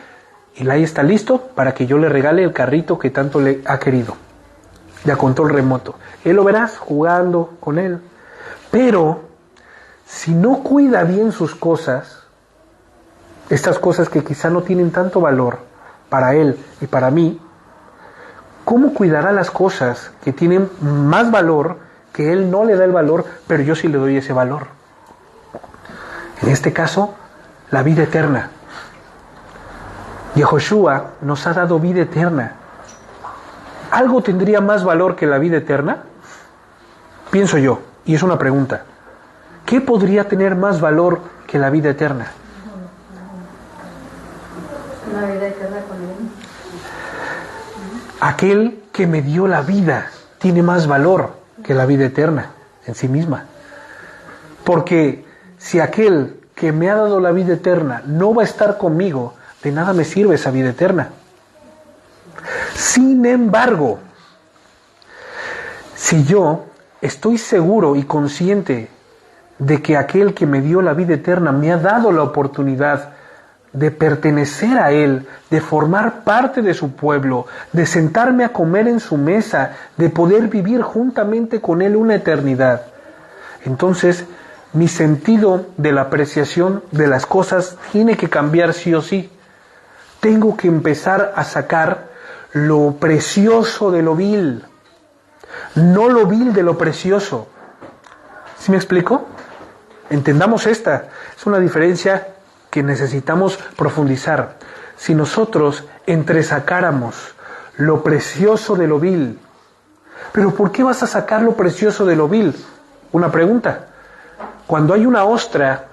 Eli está listo para que yo le regale el carrito que tanto le ha querido, de a control remoto. Él lo verás jugando con él. Pero si no cuida bien sus cosas, estas cosas que quizá no tienen tanto valor para él y para mí, ¿cómo cuidará las cosas que tienen más valor, que él no le da el valor, pero yo sí le doy ese valor? En este caso, la vida eterna. Yehoshua nos ha dado vida eterna. ¿Algo tendría más valor que la vida eterna? Pienso yo, y es una pregunta. ¿Qué podría tener más valor que la vida eterna? La vida eterna con él. Aquel que me dio la vida tiene más valor que la vida eterna en sí misma. Porque si aquel que me ha dado la vida eterna no va a estar conmigo, de nada me sirve esa vida eterna. Sin embargo, si yo estoy seguro y consciente de que aquel que me dio la vida eterna me ha dado la oportunidad de pertenecer a Él, de formar parte de su pueblo, de sentarme a comer en su mesa, de poder vivir juntamente con Él una eternidad, entonces mi sentido de la apreciación de las cosas tiene que cambiar sí o sí. Tengo que empezar a sacar lo precioso de lo vil, no lo vil de lo precioso. ¿Sí me explico? Entendamos esta. Es una diferencia que necesitamos profundizar. Si nosotros entresacáramos lo precioso de lo vil, ¿pero por qué vas a sacar lo precioso de lo vil? Una pregunta. Cuando hay una ostra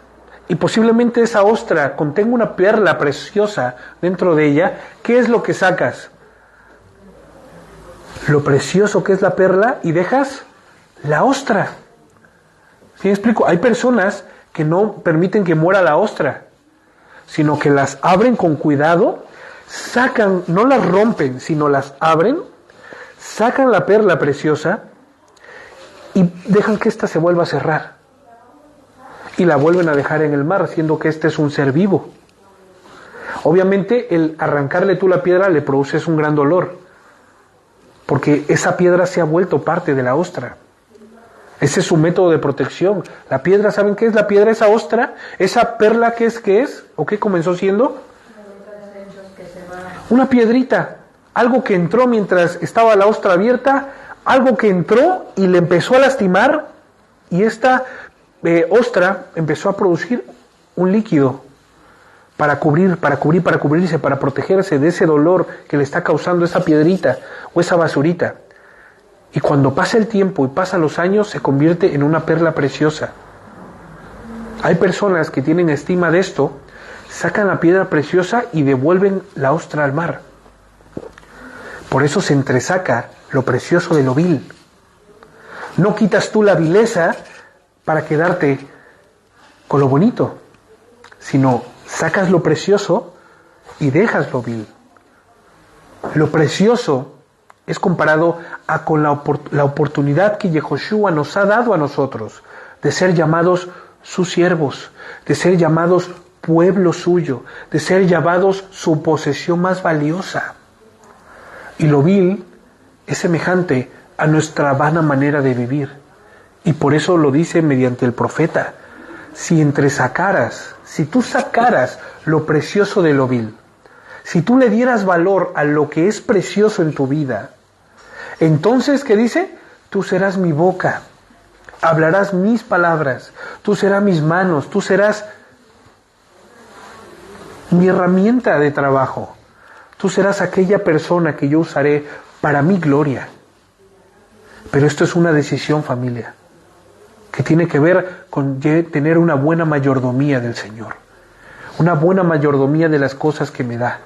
y posiblemente esa ostra contenga una perla preciosa dentro de ella, ¿qué es lo que sacas? Lo precioso que es la perla y dejas la ostra. ¿Sí me explico? Hay personas que no permiten que muera la ostra, sino que las abren con cuidado, sacan, no las rompen, sino las abren, sacan la perla preciosa y dejan que ésta se vuelva a cerrar. Y la vuelven a dejar en el mar, siendo que este es un ser vivo. Obviamente, el arrancarle tú la piedra le produces un gran dolor, porque esa piedra se ha vuelto parte de la ostra. Ese es su método de protección. La piedra, ¿saben qué es la piedra? Esa ostra, esa perla, ¿qué es? ¿O qué comenzó siendo? Una piedrita. Algo que entró mientras estaba la ostra abierta, algo que entró y le empezó a lastimar, y esta ostra empezó a producir un líquido para cubrirse, para protegerse de ese dolor que le está causando esa piedrita o esa basurita. Y cuando pasa el tiempo y pasan los años, se convierte en una perla preciosa. Hay personas que tienen estima de esto, sacan la piedra preciosa y devuelven la ostra al mar. Por eso se entresaca lo precioso de lo vil. No quitas tú la vileza para quedarte con lo bonito, sino sacas lo precioso y dejas lo vil. Lo precioso es comparado con la oportunidad que Yehoshua nos ha dado a nosotros de ser llamados sus siervos, de ser llamados pueblo suyo, de ser llamados su posesión más valiosa. Y lo vil es semejante a nuestra vana manera de vivir. Y por eso lo dice mediante el profeta. Si tú sacaras lo precioso de lo vil, si tú le dieras valor a lo que es precioso en tu vida, entonces, ¿qué dice? Tú serás mi boca, hablarás mis palabras, tú serás mis manos, tú serás mi herramienta de trabajo, tú serás aquella persona que yo usaré para mi gloria. Pero esto es una decisión, familia, que tiene que ver con tener una buena mayordomía del Señor, una buena mayordomía de las cosas que me da,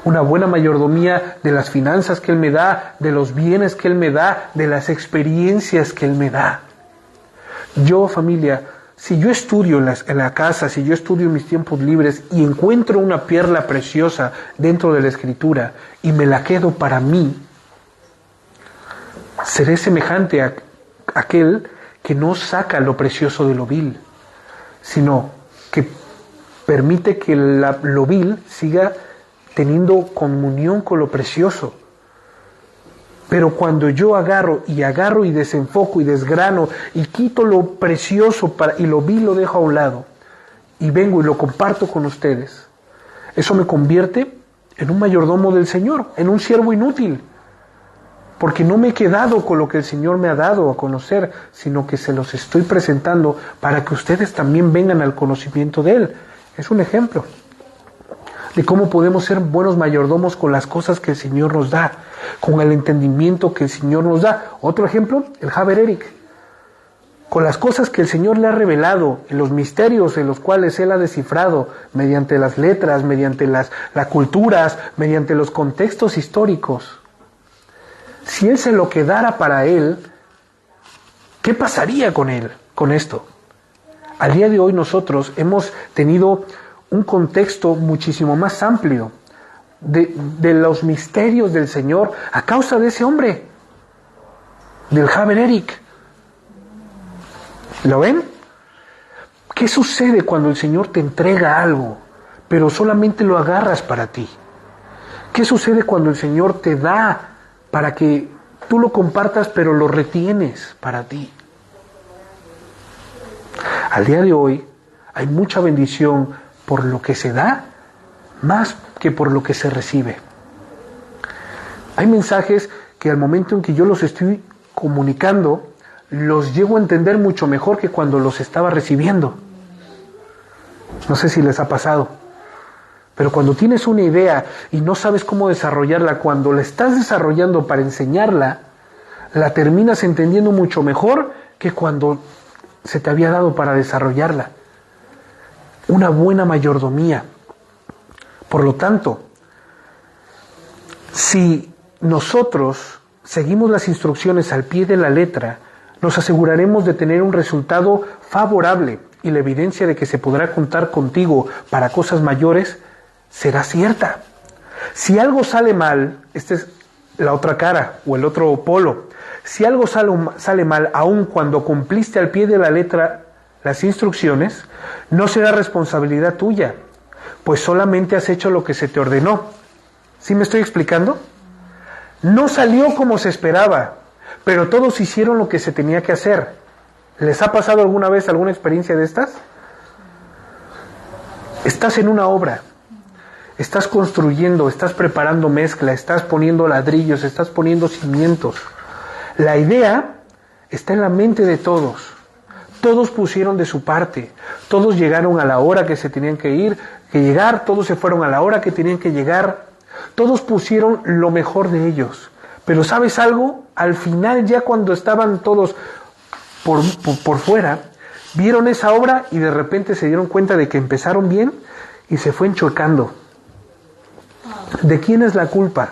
una buena mayordomía de las finanzas que Él me da, de los bienes que Él me da, de las experiencias que Él me da. Yo, familia, si yo estudio en la casa, si yo estudio en mis tiempos libres y encuentro una perla preciosa dentro de la Escritura y me la quedo para mí, seré semejante a aquel que no saca lo precioso de lo vil, sino que permite que lo vil siga teniendo comunión con lo precioso. Pero cuando yo agarro y desenfoco y desgrano y quito lo precioso y lo vil lo dejo a un lado y vengo y lo comparto con ustedes, eso me convierte en un mayordomo del Señor, en un siervo inútil, porque no me he quedado con lo que el Señor me ha dado a conocer, sino que se los estoy presentando para que ustedes también vengan al conocimiento de Él. Es un ejemplo. de cómo podemos ser buenos mayordomos con las cosas que el Señor nos da, con el entendimiento que el Señor nos da. Otro ejemplo, el Haber Eric. Con las cosas que el Señor le ha revelado, en los misterios en los cuales Él ha descifrado, mediante las letras, mediante las culturas, mediante los contextos históricos. Si Él se lo quedara para Él, ¿qué pasaría con Él, con esto? Al día de hoy nosotros hemos tenido un contexto muchísimo más amplio de los misterios del Señor a causa de ese hombre, del Haber Eric. ¿Lo ven? ¿Qué sucede cuando el Señor te entrega algo, pero solamente lo agarras para ti? ¿Qué sucede cuando el Señor te da para que tú lo compartas, pero lo retienes para ti? Al día de hoy hay mucha bendición por lo que se da, más que por lo que se recibe. Hay mensajes que al momento en que yo los estoy comunicando, los llego a entender mucho mejor que cuando los estaba recibiendo. No sé si les ha pasado. Pero cuando tienes una idea y no sabes cómo desarrollarla, cuando la estás desarrollando para enseñarla, la terminas entendiendo mucho mejor que cuando se te había dado para desarrollarla. Una buena mayordomía. Por lo tanto, si nosotros seguimos las instrucciones al pie de la letra, nos aseguraremos de tener un resultado favorable y la evidencia de que se podrá contar contigo para cosas mayores será cierta. Si algo sale mal, esta es la otra cara o el otro polo, si algo sale mal aun cuando cumpliste al pie de la letra las instrucciones, no será responsabilidad tuya, pues solamente has hecho lo que se te ordenó. ¿Sí me estoy explicando? No salió como se esperaba, pero todos hicieron lo que se tenía que hacer. ¿Les ha pasado alguna vez alguna experiencia de estas? Estás en una obra, estás construyendo, estás preparando mezcla, estás poniendo ladrillos, estás poniendo cimientos. La idea está en la mente de todos. Todos pusieron de su parte, todos llegaron a la hora que se tenían que llegar, todos se fueron a la hora que tenían que llegar, todos pusieron lo mejor de ellos. Pero ¿sabes algo? Al final, ya cuando estaban todos por fuera, vieron esa obra y de repente se dieron cuenta de que empezaron bien y se fue enchuecando. ¿De quién es la culpa?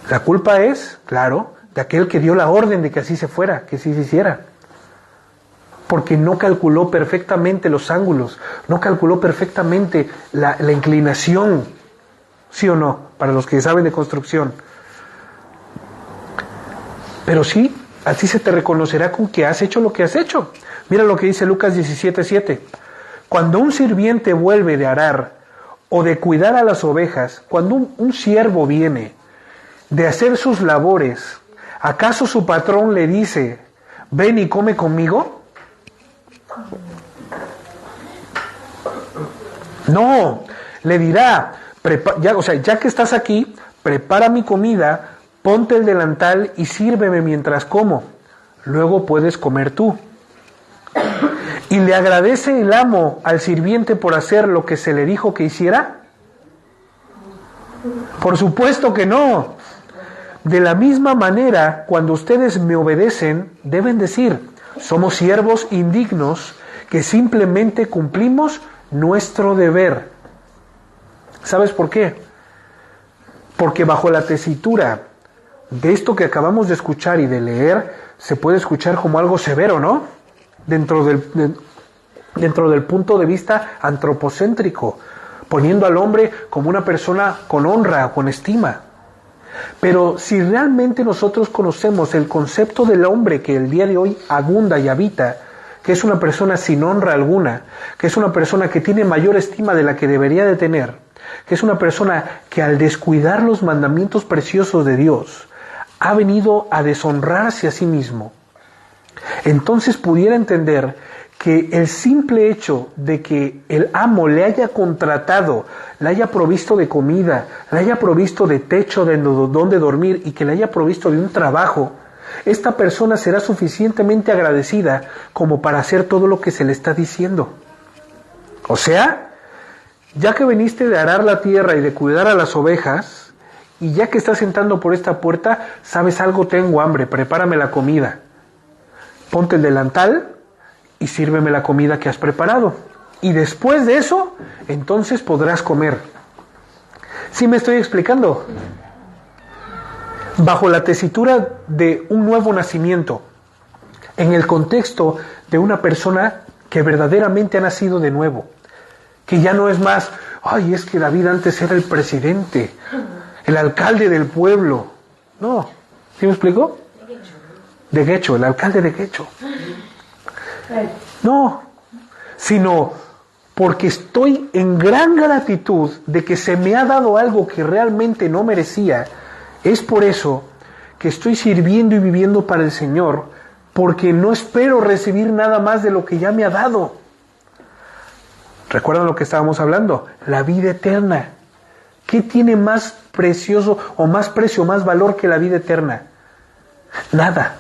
La culpa es, claro, de aquel que dio la orden de que así se fuera, que así se hiciera. Porque no calculó perfectamente los ángulos, no calculó perfectamente la inclinación, ¿sí o no? Para los que saben de construcción. Pero sí, así se te reconocerá con que has hecho lo que has hecho. Mira lo que dice Lucas 17:7. Cuando un sirviente vuelve de arar o de cuidar a las ovejas, cuando un siervo viene de hacer sus labores, ¿acaso su patrón le dice, ven y come conmigo? No, le dirá, ya que estás aquí, prepara mi comida, ponte el delantal y sírveme mientras como. Luego puedes comer tú. ¿Y le agradece el amo al sirviente por hacer lo que se le dijo que hiciera? Por supuesto que no. De la misma manera, cuando ustedes me obedecen, deben decir, somos siervos indignos que simplemente cumplimos nuestro deber. ¿Sabes por qué? Porque bajo la tesitura de esto que acabamos de escuchar y de leer, se puede escuchar como algo severo, ¿no? Dentro del punto de vista antropocéntrico, poniendo al hombre como una persona con honra, con estima. Pero si realmente nosotros conocemos el concepto del hombre que el día de hoy abunda y habita, que es una persona sin honra alguna, que es una persona que tiene mayor estima de la que debería de tener, que es una persona que al descuidar los mandamientos preciosos de Dios, ha venido a deshonrarse a sí mismo, entonces pudiera entender que el simple hecho de que el amo le haya contratado, le haya provisto de comida, le haya provisto de techo donde dormir y que le haya provisto de un trabajo, esta persona será suficientemente agradecida como para hacer todo lo que se le está diciendo. O sea, ya que viniste de arar la tierra y de cuidar a las ovejas, y ya que estás entrando por esta puerta, ¿sabes algo? Tengo hambre, prepárame la comida. Ponte el delantal y sírveme la comida que has preparado. Y después de eso, entonces podrás comer. ¿Sí me estoy explicando? Bajo la tesitura de un nuevo nacimiento, en el contexto de una persona que verdaderamente ha nacido de nuevo, que ya no es más, ay, es que David antes era el presidente, el alcalde del pueblo. No, ¿sí me explico? De Guecho, el alcalde de Guecho. No, sino porque estoy en gran gratitud de que se me ha dado algo que realmente no merecía. Es por eso que estoy sirviendo y viviendo para el Señor, porque no espero recibir nada más de lo que ya me ha dado. ¿Recuerdan lo que estábamos hablando? La vida eterna. ¿Qué tiene más precioso o más precio, más valor que la vida eterna? Nada.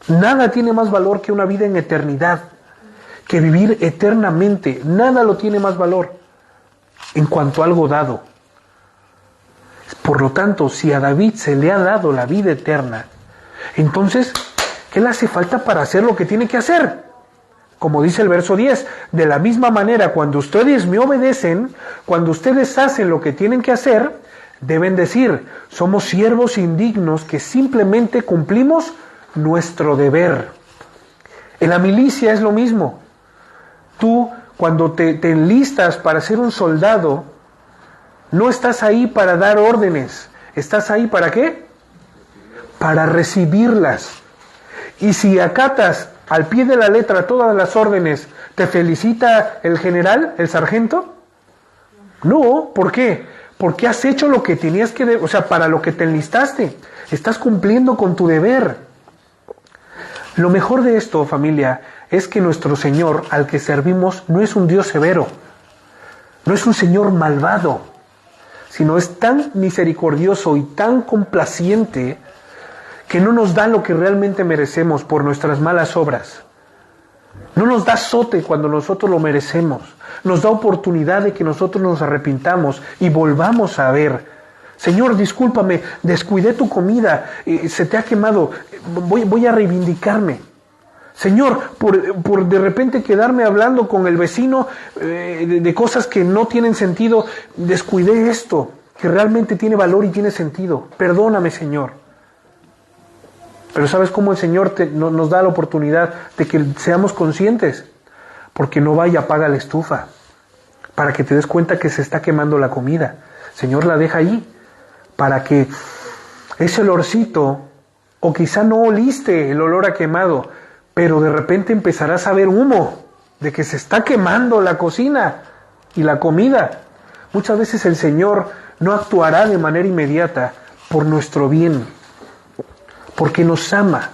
Nada tiene más valor que una vida en eternidad, que vivir eternamente. Nada lo tiene más valor en cuanto a algo dado. Por lo tanto, si a David se le ha dado la vida eterna, entonces, ¿qué le hace falta para hacer lo que tiene que hacer? Como dice el verso 10, de la misma manera, cuando ustedes me obedecen, cuando ustedes hacen lo que tienen que hacer, deben decir, somos siervos indignos que simplemente cumplimos nuestro deber. En la milicia es lo mismo. Tú, cuando te enlistas para ser un soldado, no estás ahí para dar órdenes. ¿Estás ahí para qué? Para recibirlas. Y si acatas al pie de la letra todas las órdenes, ¿te felicita el general, el sargento? No, ¿por qué? Porque has hecho lo que tenías que, o sea, para lo que te enlistaste. Estás cumpliendo con tu deber. Lo mejor de esto, familia, es que nuestro Señor, al que servimos, no es un Dios severo, no es un Señor malvado, sino es tan misericordioso y tan complaciente que no nos da lo que realmente merecemos por nuestras malas obras. No nos da azote cuando nosotros lo merecemos. Nos da oportunidad de que nosotros nos arrepintamos y volvamos a ver. Señor, discúlpame, descuidé tu comida, se te ha quemado, voy a reivindicarme. Señor, por de repente quedarme hablando con el vecino de cosas que no tienen sentido, descuidé esto, que realmente tiene valor y tiene sentido. Perdóname, Señor. Pero ¿sabes cómo el Señor nos da la oportunidad de que seamos conscientes? Porque no vaya, apaga la estufa, para que te des cuenta que se está quemando la comida. Señor, la deja ahí, para que ese olorcito, o quizá no oliste el olor a quemado, pero de repente empezarás a ver humo de que se está quemando la cocina y la comida. Muchas veces el Señor no actuará de manera inmediata por nuestro bien, porque nos ama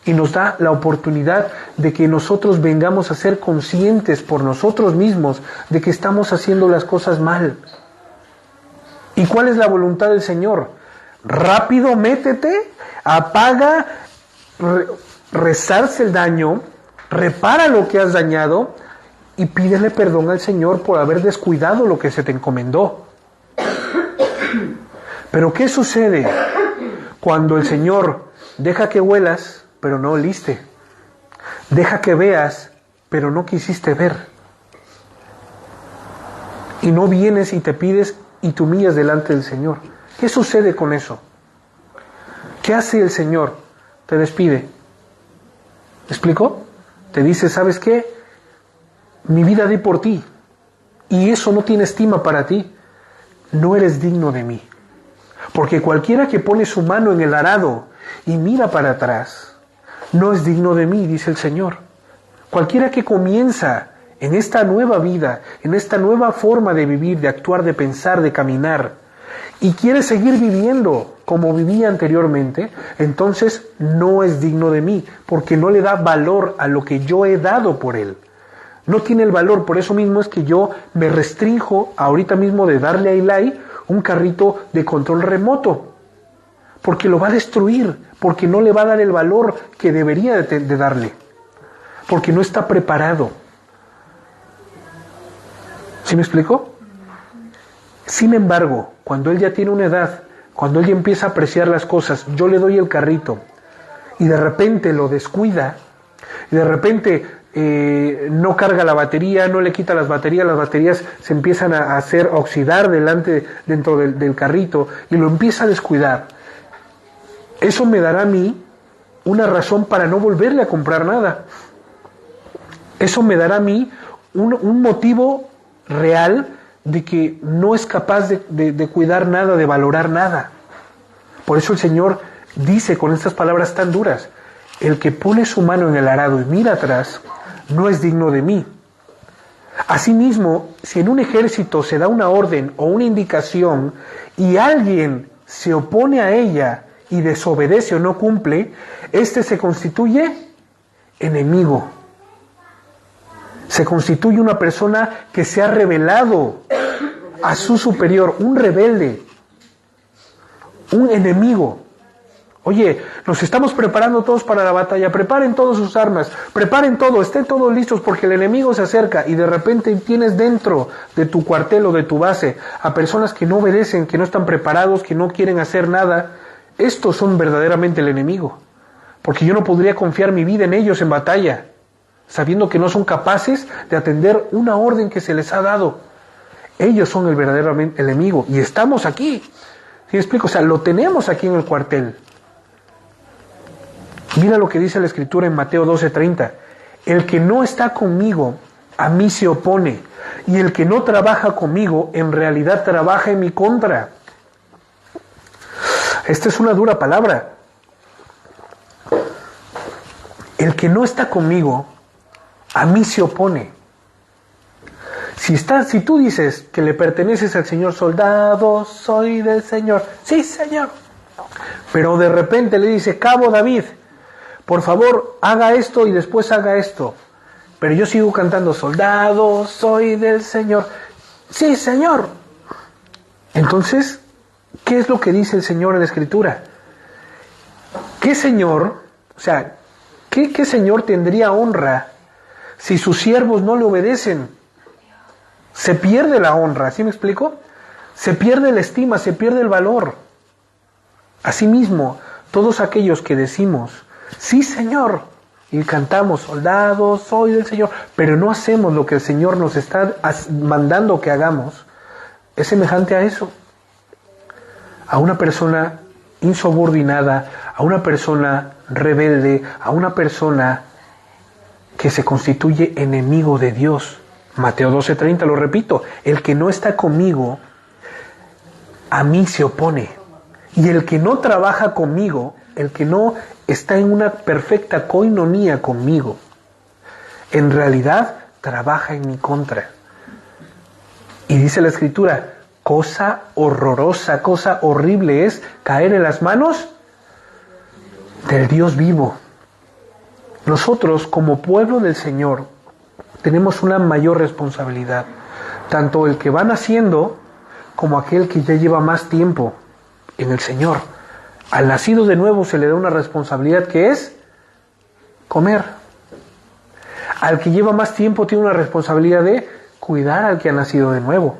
y nos da la oportunidad de que nosotros vengamos a ser conscientes por nosotros mismos de que estamos haciendo las cosas mal. ¿Y cuál es la voluntad del Señor? Rápido, métete, apaga, resarce el daño, repara lo que has dañado y pídele perdón al Señor por haber descuidado lo que se te encomendó. Pero ¿qué sucede cuando el Señor deja que huelas, pero no oliste? Deja que veas, pero no quisiste ver. Y no vienes y te pides y te humillas delante del Señor. ¿Qué sucede con eso? ¿Qué hace el Señor? Te despide. ¿Me explico? Te dice, ¿sabes qué? Mi vida di por ti. Y eso no tiene estima para ti. No eres digno de mí. Porque cualquiera que pone su mano en el arado y mira para atrás, no es digno de mí, dice el Señor. Cualquiera que comienza en esta nueva vida, en esta nueva forma de vivir, de actuar, de pensar, de caminar, y quiere seguir viviendo como vivía anteriormente, entonces no es digno de mí, porque no le da valor a lo que yo he dado por él. No tiene el valor, por eso mismo es que yo me restrinjo ahorita mismo de darle a Eli un carrito de control remoto, porque lo va a destruir, porque no le va a dar el valor que debería de darle, porque no está preparado. ¿Sí me explico? Sin embargo, cuando él ya tiene una edad, cuando él ya empieza a apreciar las cosas, yo le doy el carrito y de repente lo descuida, y de repente no carga la batería, no le quita las baterías se empiezan a hacer oxidar dentro del carrito y lo empieza a descuidar. Eso me dará a mí una razón para no volverle a comprar nada. Eso me dará a mí un motivo real de que no es capaz de cuidar nada, de valorar nada. Por eso el Señor dice con estas palabras tan duras: el que pone su mano en el arado y mira atrás, no es digno de mí. Asimismo, si en un ejército se da una orden o una indicación y alguien se opone a ella y desobedece o no cumple, este se constituye enemigo. Se constituye una persona que se ha rebelado a su superior, un rebelde, un enemigo. Oye, nos estamos preparando todos para la batalla, preparen todas sus armas, preparen todo, estén todos listos porque el enemigo se acerca, y de repente tienes dentro de tu cuartel o de tu base a personas que no obedecen, que no están preparados, que no quieren hacer nada. Estos son verdaderamente el enemigo, porque yo no podría confiar mi vida en ellos en batalla, sabiendo que no son capaces de atender una orden que se les ha dado. Ellos son el verdadero enemigo, y estamos aquí. ¿Sí me explico? O sea, lo tenemos aquí en el cuartel. Mira lo que dice la Escritura en Mateo 12:30. El que no está conmigo, a mí se opone, y el que no trabaja conmigo, en realidad trabaja en mi contra. Esta es una dura palabra. El que no está conmigo, a mí se opone. Si tú dices que le perteneces al Señor, soldado soy del Señor, sí Señor, pero de repente le dice: Cabo David, por favor haga esto y después haga esto, pero yo sigo cantando: soldado soy del Señor, sí Señor. Entonces, ¿qué es lo que dice el Señor en la Escritura? ¿Qué Señor, o sea, qué Señor tendría honra si sus siervos no le obedecen? Se pierde la honra, ¿sí me explico? Se pierde la estima, se pierde el valor. Asimismo, todos aquellos que decimos: sí Señor, y cantamos: soldado soy del Señor, pero no hacemos lo que el Señor nos está mandando que hagamos, es semejante a eso, a una persona insubordinada, a una persona rebelde, a una persona que se constituye enemigo de Dios. Mateo 12:30, lo repito: el que no está conmigo, a mí se opone, y el que no trabaja conmigo, el que no está en una perfecta coinonía conmigo, en realidad trabaja en mi contra. Y dice la Escritura: cosa horrorosa, cosa horrible es caer en las manos del Dios vivo. Nosotros, como pueblo del Señor, tenemos una mayor responsabilidad, tanto el que va naciendo como aquel que ya lleva más tiempo en el Señor. Al nacido de nuevo se le da una responsabilidad que es comer. Al que lleva más tiempo tiene una responsabilidad de cuidar al que ha nacido de nuevo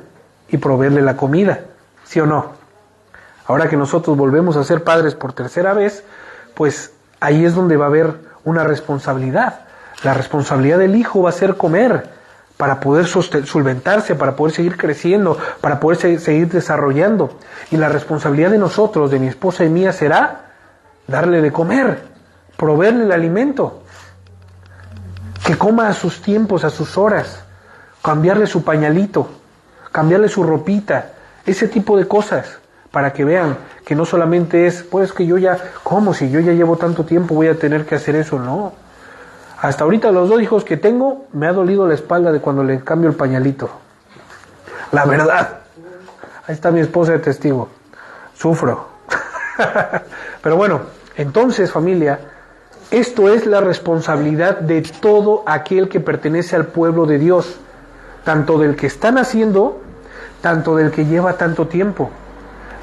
y proveerle la comida, ¿sí o no? Ahora que nosotros volvemos a ser padres por tercera vez, pues ahí es donde va a haber una responsabilidad. La responsabilidad del hijo va a ser comer para poder solventarse, para poder seguir creciendo, para poder seguir desarrollando. Y la responsabilidad de nosotros, de mi esposa y mía, será darle de comer, proveerle el alimento, que coma a sus tiempos, a sus horas, cambiarle su pañalito, cambiarle su ropita, ese tipo de cosas, para que vean que no solamente es, pues que yo ya, ¿cómo? Si yo ya llevo tanto tiempo voy a tener que hacer eso, no. Hasta ahorita los 2 hijos que tengo, me ha dolido la espalda de cuando le cambio el pañalito. La verdad. Ahí está mi esposa de testigo. Sufro. Pero bueno, entonces familia, esto es la responsabilidad de todo aquel que pertenece al pueblo de Dios. Tanto del que está naciendo, tanto del que lleva tanto tiempo.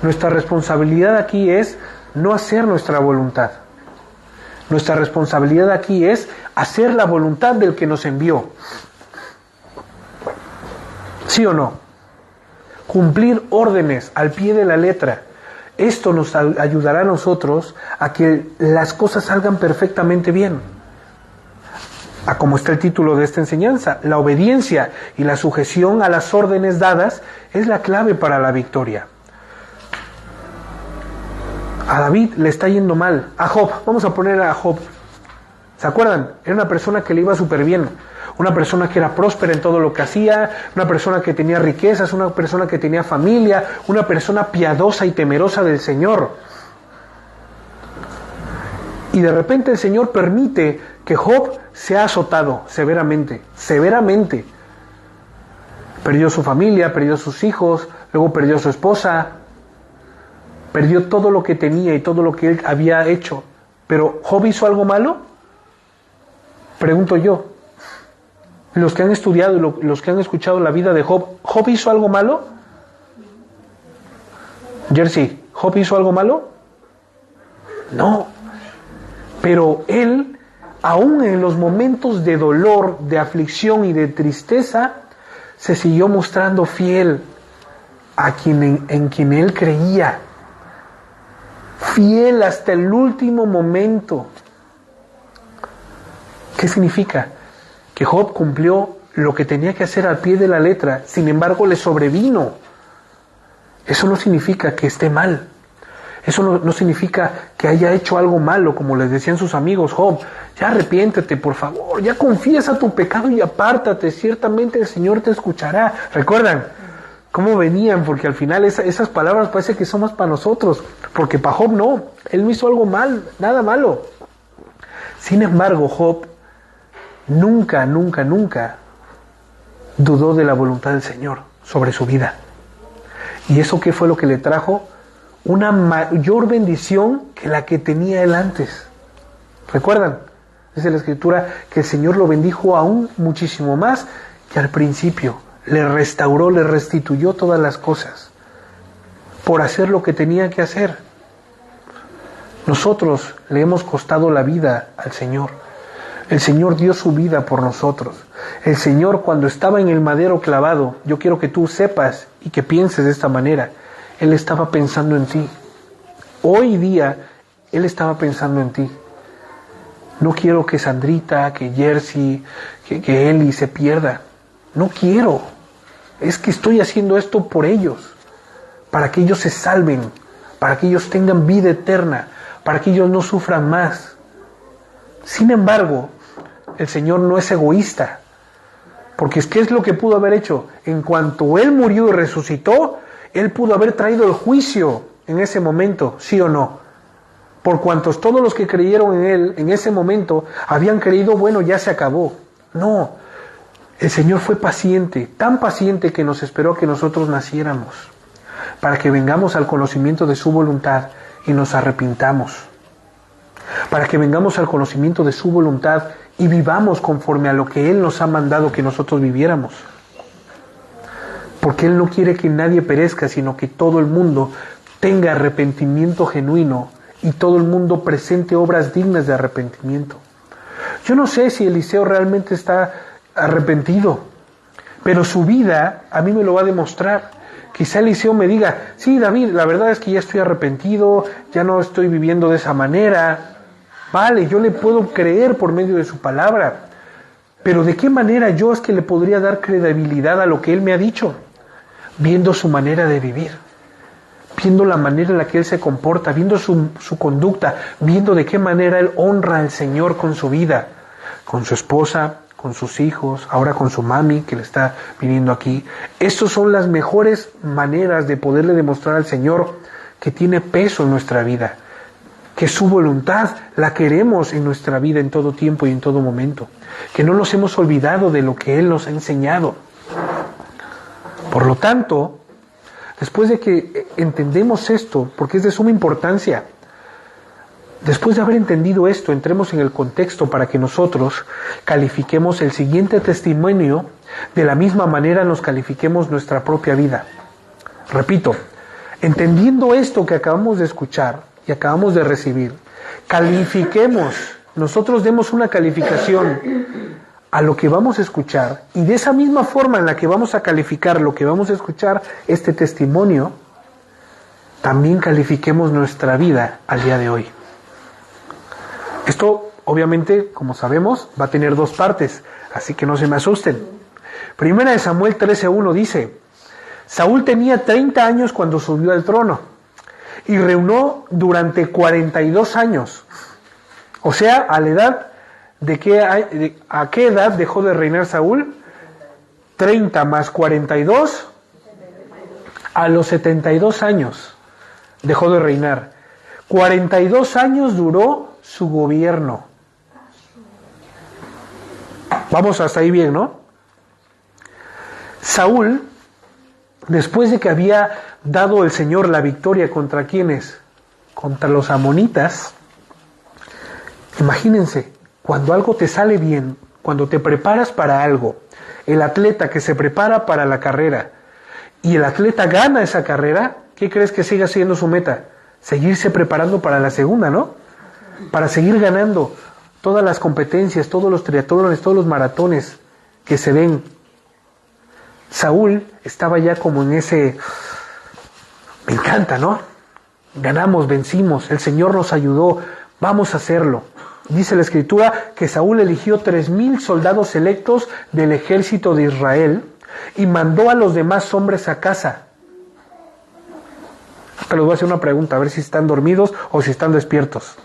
Nuestra responsabilidad aquí es no hacer nuestra voluntad. Nuestra responsabilidad aquí es hacer la voluntad del que nos envió. ¿Sí o no? Cumplir órdenes al pie de la letra. Esto nos ayudará a nosotros a que las cosas salgan perfectamente bien. A como está el título de esta enseñanza, la obediencia y la sujeción a las órdenes dadas es la clave para la victoria. A David le está yendo mal. A Job, vamos a poner a Job. ¿Se acuerdan? Era una persona que le iba súper bien. Una persona que era próspera en todo lo que hacía, una persona que tenía riquezas, una persona que tenía familia, una persona piadosa y temerosa del Señor. Y de repente el Señor permite que Job sea azotado severamente, severamente. Perdió su familia, perdió sus hijos, luego perdió a su esposa, perdió todo lo que tenía y todo lo que él había hecho. Pero ¿Job hizo algo malo? Pregunto yo. Los que han estudiado y los que han escuchado la vida de Job, ¿Job hizo algo malo? Jersey, ¿Job hizo algo malo? No. Pero él, aún en los momentos de dolor, de aflicción y de tristeza, se siguió mostrando fiel a en quien él creía. Fiel hasta el último momento. ¿Qué significa? Que Job cumplió lo que tenía que hacer al pie de la letra, sin embargo le sobrevino. Eso no significa que esté mal. Eso no significa que haya hecho algo malo, como les decían sus amigos. Job, ya arrepiéntete, por favor, ya confiesa tu pecado y apártate, ciertamente el Señor te escuchará. ¿Recuerdan cómo venían? Porque al final esas palabras parece que son más para nosotros, porque para Job no, él no hizo algo mal, nada malo. Sin embargo, Job nunca dudó de la voluntad del Señor sobre su vida. ¿Y eso qué fue lo que le trajo? Una mayor bendición que la que tenía él antes. ¿Recuerdan? Dice la Escritura que el Señor lo bendijo aún muchísimo más que al principio. Le restauró, le restituyó todas las cosas por hacer lo que tenía que hacer. Nosotros le hemos costado la vida al Señor. El Señor dio su vida por nosotros. El Señor, cuando estaba en el madero clavado, yo quiero que tú sepas y que pienses de esta manera, Él estaba pensando en ti. Hoy día, Él estaba pensando en ti. No quiero que Sandrita, que Jersey, que Eli se pierda. No quiero. Es que estoy haciendo esto por ellos, para que ellos se salven, para que ellos tengan vida eterna, para que ellos no sufran más. Sin embargo, el Señor no es egoísta, porque ¿qué es lo que pudo haber hecho? En cuanto Él murió y resucitó, Él pudo haber traído el juicio en ese momento, ¿sí o no? Por cuantos todos los que creyeron en Él en ese momento habían creído, bueno, ya se acabó. No, el Señor fue paciente, tan paciente que nos esperó a que nosotros naciéramos, para que vengamos al conocimiento de su voluntad y nos arrepintamos, para que vengamos al conocimiento de su voluntad y vivamos conforme a lo que Él nos ha mandado que nosotros viviéramos. Porque Él no quiere que nadie perezca, sino que todo el mundo tenga arrepentimiento genuino y todo el mundo presente obras dignas de arrepentimiento. Yo no sé si Eliseo realmente está arrepentido, pero su vida a mí me lo va a demostrar. Quizá Eliseo me diga, sí, David, la verdad es que ya estoy arrepentido, ya no estoy viviendo de esa manera. Vale, yo le puedo creer por medio de su palabra, pero ¿de qué manera yo es que le podría dar credibilidad a lo que él me ha dicho? Viendo su manera de vivir, viendo la manera en la que él se comporta, viendo su conducta, viendo de qué manera él honra al Señor con su vida, con su esposa, con sus hijos, ahora con su mami que le está viniendo aquí. Estas son las mejores maneras de poderle demostrar al Señor que tiene peso en nuestra vida, que su voluntad la queremos en nuestra vida en todo tiempo y en todo momento, que no nos hemos olvidado de lo que Él nos ha enseñado. Por lo tanto, después de que entendemos esto, porque es de suma importancia, después de haber entendido esto, entremos en el contexto para que nosotros califiquemos el siguiente testimonio de la misma manera nos califiquemos nuestra propia vida. Repito, entendiendo esto que acabamos de escuchar y acabamos de recibir. Califiquemos, nosotros demos una calificación a lo que vamos a escuchar, y de esa misma forma en la que vamos a calificar lo que vamos a escuchar, este testimonio, también califiquemos nuestra vida al día de hoy. Esto, obviamente, como sabemos, va a tener dos partes, así que no se me asusten. Primera de Samuel 13:1 dice: Saúl tenía 30 años cuando subió al trono, y reinó durante 42 años. O sea, a la edad ¿a qué edad dejó de reinar Saúl? 30 más 42, a los 72 años dejó de reinar. 42 años duró su gobierno. Vamos hasta ahí bien, ¿no? Saúl, después de que había dado el Señor la victoria ¿contra quiénes? Contra los amonitas. Imagínense, cuando algo te sale bien, cuando te preparas para algo, el atleta que se prepara para la carrera y el atleta gana esa carrera, ¿qué crees que siga siendo su meta? Seguirse preparando para la segunda, ¿no? Para seguir ganando todas las competencias, todos los triatlones, todos los maratones que se den. Saúl estaba ya como en ese, me encanta, ¿no? Ganamos, vencimos, el Señor nos ayudó, vamos a hacerlo. Dice la Escritura que Saúl eligió 3,000 soldados selectos del ejército de Israel y mandó a los demás hombres a casa. Te les voy a hacer una pregunta, a ver si están dormidos o si están despiertos.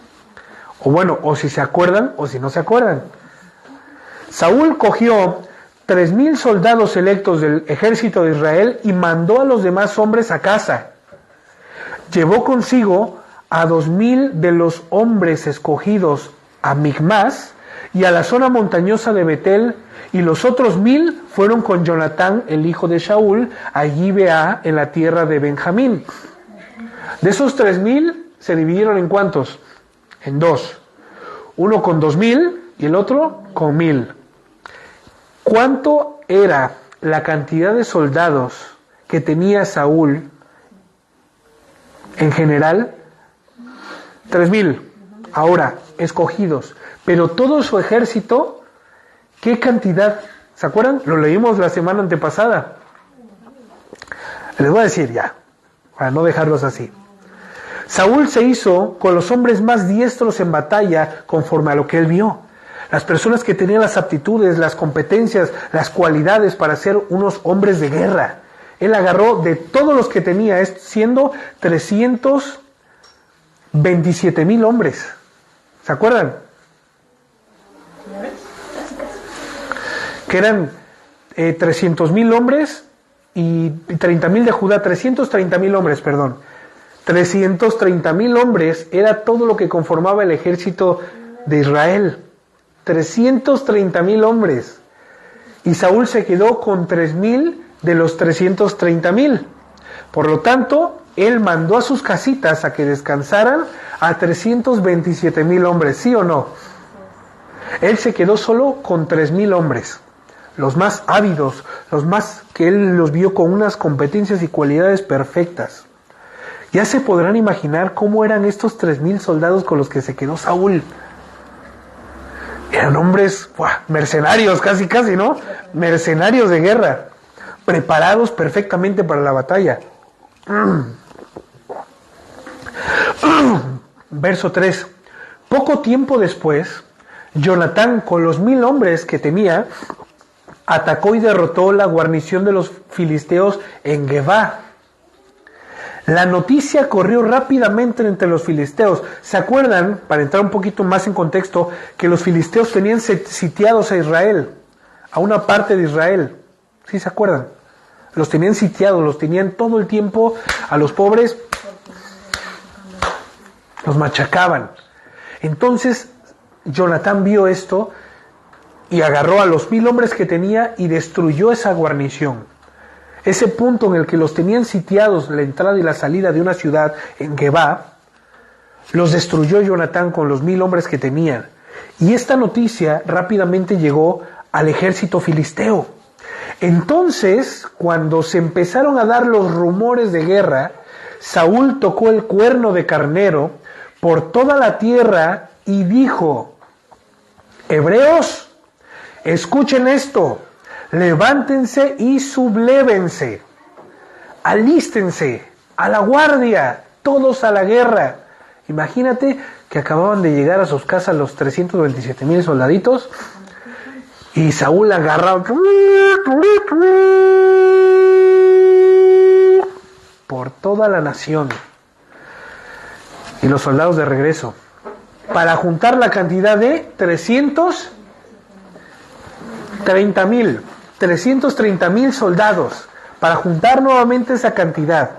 O bueno, o si se acuerdan o si no se acuerdan. Saúl cogió 3,000 soldados selectos del ejército de Israel y mandó a los demás hombres a casa. Llevó consigo a 2,000 de los hombres escogidos a Micmas y a la zona montañosa de Betel, y los otros 1,000 fueron con Jonatán, el hijo de Saúl, a Gibeá, en la tierra de Benjamín. De esos 3,000 se dividieron en ¿cuántos? En dos. Uno con 2,000 y el otro con 1,000. ¿Cuánto era la cantidad de soldados que tenía Saúl en general? 3,000. Ahora, escogidos. Pero todo su ejército, ¿qué cantidad? ¿Se acuerdan? Lo leímos la semana antepasada. Les voy a decir ya, para no dejarlos así. Saúl se hizo con los hombres más diestros en batalla conforme a lo que él vio. Las personas que tenían las aptitudes, las competencias, las cualidades para ser unos hombres de guerra. Él agarró de todos los que tenía, siendo 327,000 hombres. ¿Se acuerdan? Que eran 300,000 hombres y 30,000 de Judá, 330,000 hombres, perdón. 330,000 hombres era todo lo que conformaba el ejército de Israel. 330,000 hombres. Y Saúl se quedó con 3,000 de los 330,000. Por lo tanto, él mandó a sus casitas a que descansaran a 327,000 hombres, ¿sí o no? Él se quedó solo con 3,000 hombres, los más ávidos, los más que él los vio con unas competencias y cualidades perfectas. Ya se podrán imaginar cómo eran estos 3,000 soldados con los que se quedó Saúl. Eran hombres mercenarios, casi, ¿no? Mercenarios de guerra, preparados perfectamente para la batalla. Verso 3. Poco tiempo después, Jonatán, con los 1,000 hombres que tenía, atacó y derrotó la guarnición de los filisteos en Gebá. La noticia corrió rápidamente entre los filisteos. ¿Se acuerdan, para entrar un poquito más en contexto, que los filisteos tenían sitiados a Israel, a una parte de Israel? ¿Sí se acuerdan? Los tenían sitiados, los tenían todo el tiempo, a los pobres los machacaban. Entonces Jonatán vio esto y agarró a los 1,000 hombres que tenía y destruyó esa guarnición. Ese punto en el que los tenían sitiados, la entrada y la salida de una ciudad en Gebá, los destruyó Jonatán con los 1,000 hombres que tenían. Y esta noticia rápidamente llegó al ejército filisteo. Entonces, cuando se empezaron a dar los rumores de guerra, Saúl tocó el cuerno de carnero por toda la tierra y dijo: hebreos, escuchen esto, levántense y sublévense, alístense, a la guardia, todos a la guerra. Imagínate que acababan de llegar a sus casas los 327,000 soldaditos y Saúl agarraba por toda la nación y los soldados de regreso para juntar la cantidad de 330,000 soldados, para juntar nuevamente esa cantidad.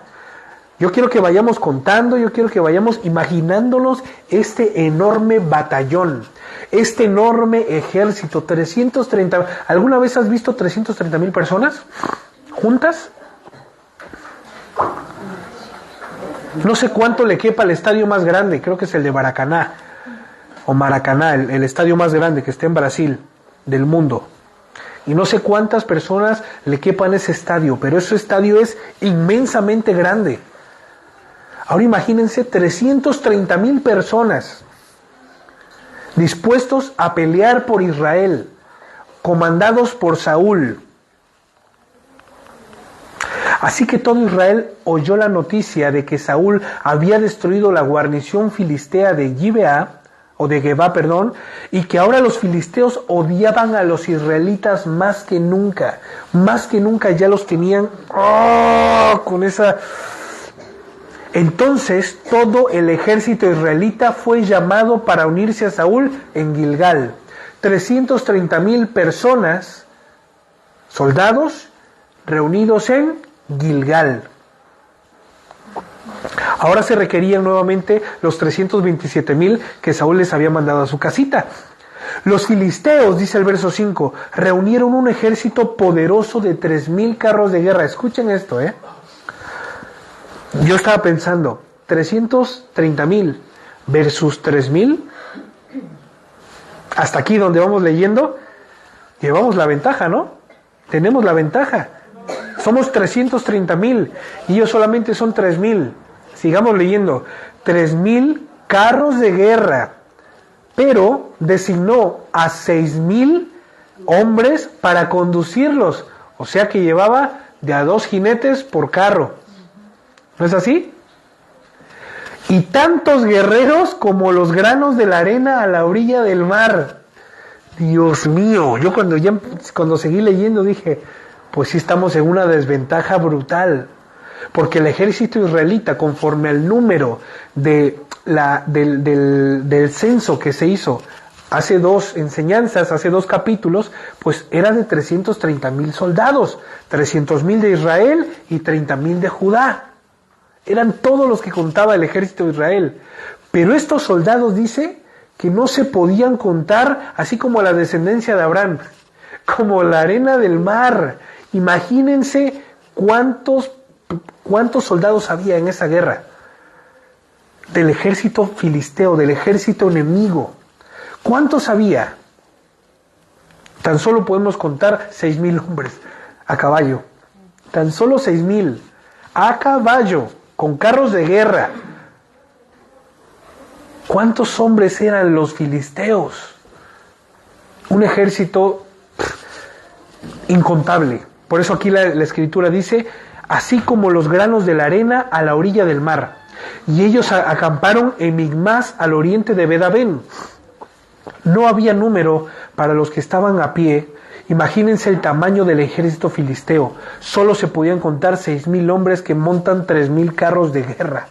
Yo quiero que vayamos contando, yo quiero que vayamos imaginándonos este enorme batallón, este enorme ejército, 330. ¿Alguna vez has visto 330,000 personas juntas? No sé cuánto le quepa al estadio más grande, creo que es el de Maracaná, o Maracaná, el estadio más grande que está en Brasil, del mundo. Y no sé cuántas personas le quepan ese estadio, pero ese estadio es inmensamente grande. Ahora imagínense 330,000 personas dispuestos a pelear por Israel, comandados por Saúl. Así que todo Israel oyó la noticia de que Saúl había destruido la guarnición filistea de Geba, y que ahora los filisteos odiaban a los israelitas más que nunca ya los tenían con esa. Entonces todo el ejército israelita fue llamado para unirse a Saúl en Gilgal. 330,000 personas, soldados, reunidos en Gilgal. Ahora se requerían nuevamente los 327,000 que Saúl les había mandado a su casita. Los filisteos, dice el verso 5, reunieron un ejército poderoso de 3,000 carros de guerra. Escuchen esto, Yo estaba pensando, 330,000 versus 3,000. Hasta aquí donde vamos leyendo, llevamos la ventaja, ¿no? Tenemos la ventaja. Somos 330,000 y ellos solamente son 3,000. Sigamos leyendo. 3,000 carros de guerra, pero designó a 6,000 hombres para conducirlos. O sea que llevaba de a 2 jinetes por carro. ¿No es así? Y tantos guerreros como los granos de la arena a la orilla del mar. Dios mío, yo cuando seguí leyendo dije, pues sí estamos en una desventaja brutal, porque el ejército israelita, conforme al número del censo que se hizo hace 2 enseñanzas, hace 2 capítulos, pues era de 330,000 soldados, 300,000 de Israel y 30,000 de Judá. Eran todos los que contaba el ejército de Israel. Pero estos soldados, dice, que no se podían contar, así como la descendencia de Abraham, como la arena del mar. Imagínense cuántos soldados había en esa guerra. Del ejército filisteo, del ejército enemigo. ¿Cuántos había? Tan solo podemos contar 6,000 hombres a caballo. Tan solo 6,000 a caballo, con carros de guerra. ¿Cuántos hombres eran los filisteos? Un ejército incontable. Por eso aquí la escritura dice, así como los granos de la arena a la orilla del mar. Y ellos acamparon en Migmas al oriente de Bedabén. No había número para los que estaban a pie. Imagínense el tamaño del ejército filisteo. Solo se podían contar 6,000 hombres que montan 3,000 carros de guerra.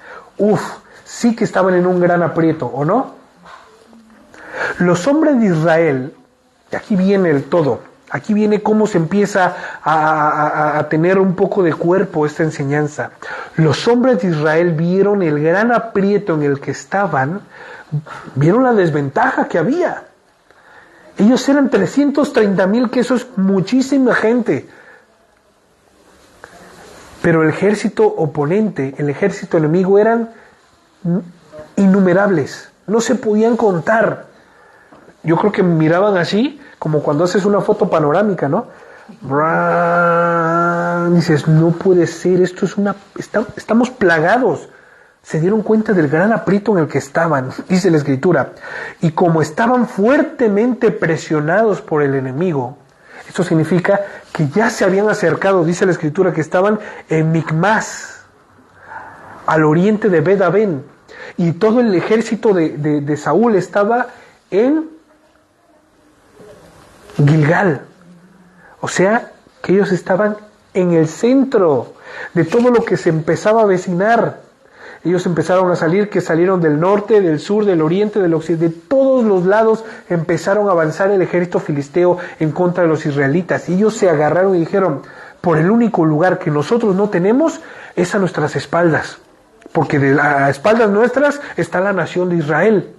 Sí que estaban en un gran aprieto, ¿o no? Los hombres de Israel, y aquí viene el todo, aquí viene cómo se empieza a tener un poco de cuerpo esta enseñanza. Los hombres de Israel vieron el gran aprieto en el que estaban, vieron la desventaja que había. Ellos eran 330,000, que eso es muchísima gente. Pero el ejército oponente, el ejército enemigo, eran innumerables. No se podían contar. Yo creo que miraban así, como cuando haces una foto panorámica, ¿no? dices, no puede ser, esto es estamos plagados. Se dieron cuenta del gran aprieto en el que estaban, dice la Escritura, y como estaban fuertemente presionados por el enemigo, esto significa que ya se habían acercado, dice la Escritura, que estaban en Micmas, al oriente de Bet-Aven, y todo el ejército de Saúl estaba en Gilgal. O sea, que ellos estaban en el centro de todo lo que se empezaba a avecinar. Ellos empezaron a salir, que salieron del norte, del sur, del oriente, del occidente, de todos los lados empezaron a avanzar el ejército filisteo en contra de los israelitas. Y ellos se agarraron y dijeron, por el único lugar que nosotros no tenemos es a nuestras espaldas. Porque a espaldas nuestras está la nación de Israel.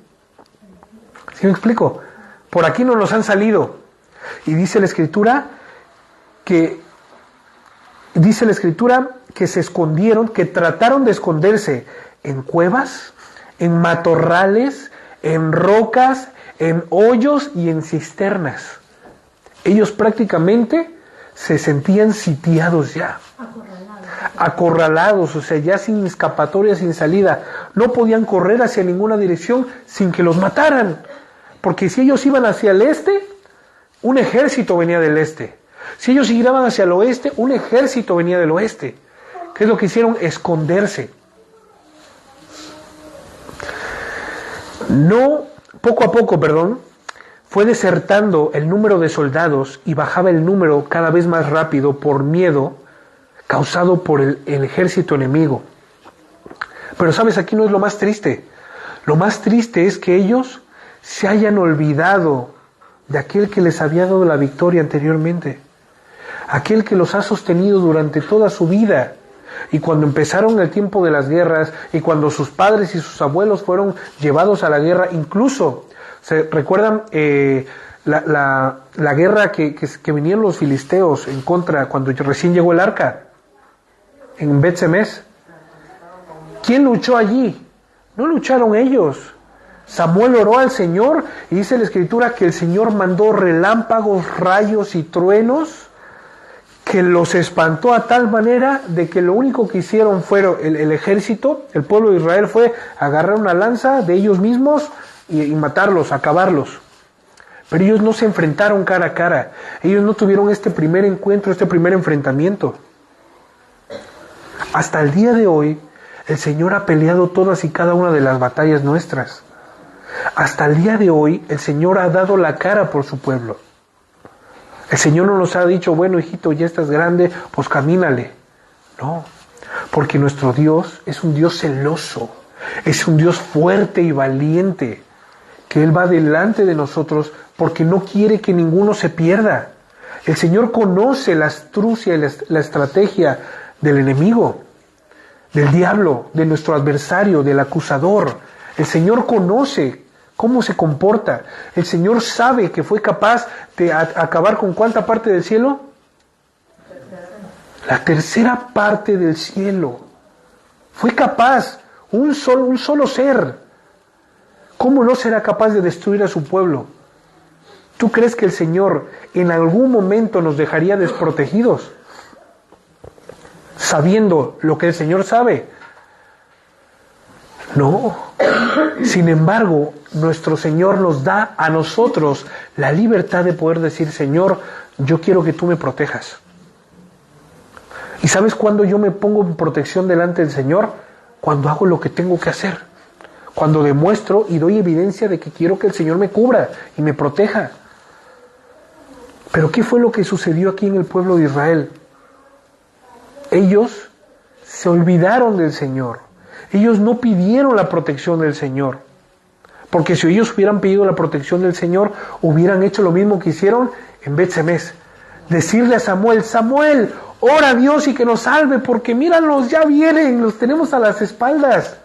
¿Sí me explico? Por aquí no nos han salido. Y dice la Escritura que se escondieron, que trataron de esconderse en cuevas, en matorrales, en rocas, en hoyos y en cisternas. Ellos prácticamente se sentían sitiados ya. Acorralados, o sea, ya sin escapatoria, sin salida. No podían correr hacia ninguna dirección sin que los mataran. Porque si ellos iban hacia el este, un ejército venía del este. Si ellos giraban hacia el oeste, un ejército venía del oeste. ¿Qué es lo que hicieron? Esconderse. Poco a poco, fue desertando el número de soldados y bajaba el número cada vez más rápido por miedo causado por el ejército enemigo. Pero sabes, aquí no es lo más triste. Lo más triste es que ellos se hayan olvidado de aquel que les había dado la victoria anteriormente. Aquel que los ha sostenido durante toda su vida. Y cuando empezaron el tiempo de las guerras, y cuando sus padres y sus abuelos fueron llevados a la guerra, incluso, ¿se recuerdan la guerra que vinieron los filisteos en contra cuando recién llegó el arca? En Bet-Semes. ¿Quién luchó allí? No lucharon ellos. Samuel oró al Señor y dice la Escritura que el Señor mandó relámpagos, rayos y truenos que los espantó a tal manera de que lo único que hicieron fueron el ejército, el pueblo de Israel, fue agarrar una lanza de ellos mismos y matarlos, acabarlos. Pero ellos no se enfrentaron cara a cara. Ellos no tuvieron este primer encuentro, este primer enfrentamiento. Hasta el día de hoy, el Señor ha peleado todas y cada una de las batallas nuestras. Hasta el día de hoy, el Señor ha dado la cara por su pueblo. El Señor no nos ha dicho, bueno, hijito, ya estás grande, pues camínale. No, porque nuestro Dios es un Dios celoso, es un Dios fuerte y valiente, que Él va delante de nosotros porque no quiere que ninguno se pierda. El Señor conoce la astucia y la estrategia del enemigo, del diablo, de nuestro adversario, del acusador. El Señor conoce cómo se comporta. El Señor sabe que fue capaz de acabar con ¿cuánta parte del cielo? La tercera parte del cielo. Fue capaz, un solo ser. ¿Cómo no será capaz de destruir a su pueblo? ¿Tú crees que el Señor en algún momento nos dejaría desprotegidos? Sabiendo lo que el Señor sabe. No. Sin embargo, nuestro Señor nos da a nosotros la libertad de poder decir, Señor, yo quiero que tú me protejas. ¿Y sabes cuándo yo me pongo en protección delante del Señor? Cuando hago lo que tengo que hacer. Cuando demuestro y doy evidencia de que quiero que el Señor me cubra y me proteja. Pero ¿qué fue lo que sucedió aquí en el pueblo de Israel? Ellos se olvidaron del Señor. Ellos no pidieron la protección del Señor. Porque si ellos hubieran pedido la protección del Señor, hubieran hecho lo mismo que hicieron en Bet-Semes. Decirle a Samuel, Samuel, ora a Dios y que nos salve, porque míralos, ya vienen, los tenemos a las espaldas.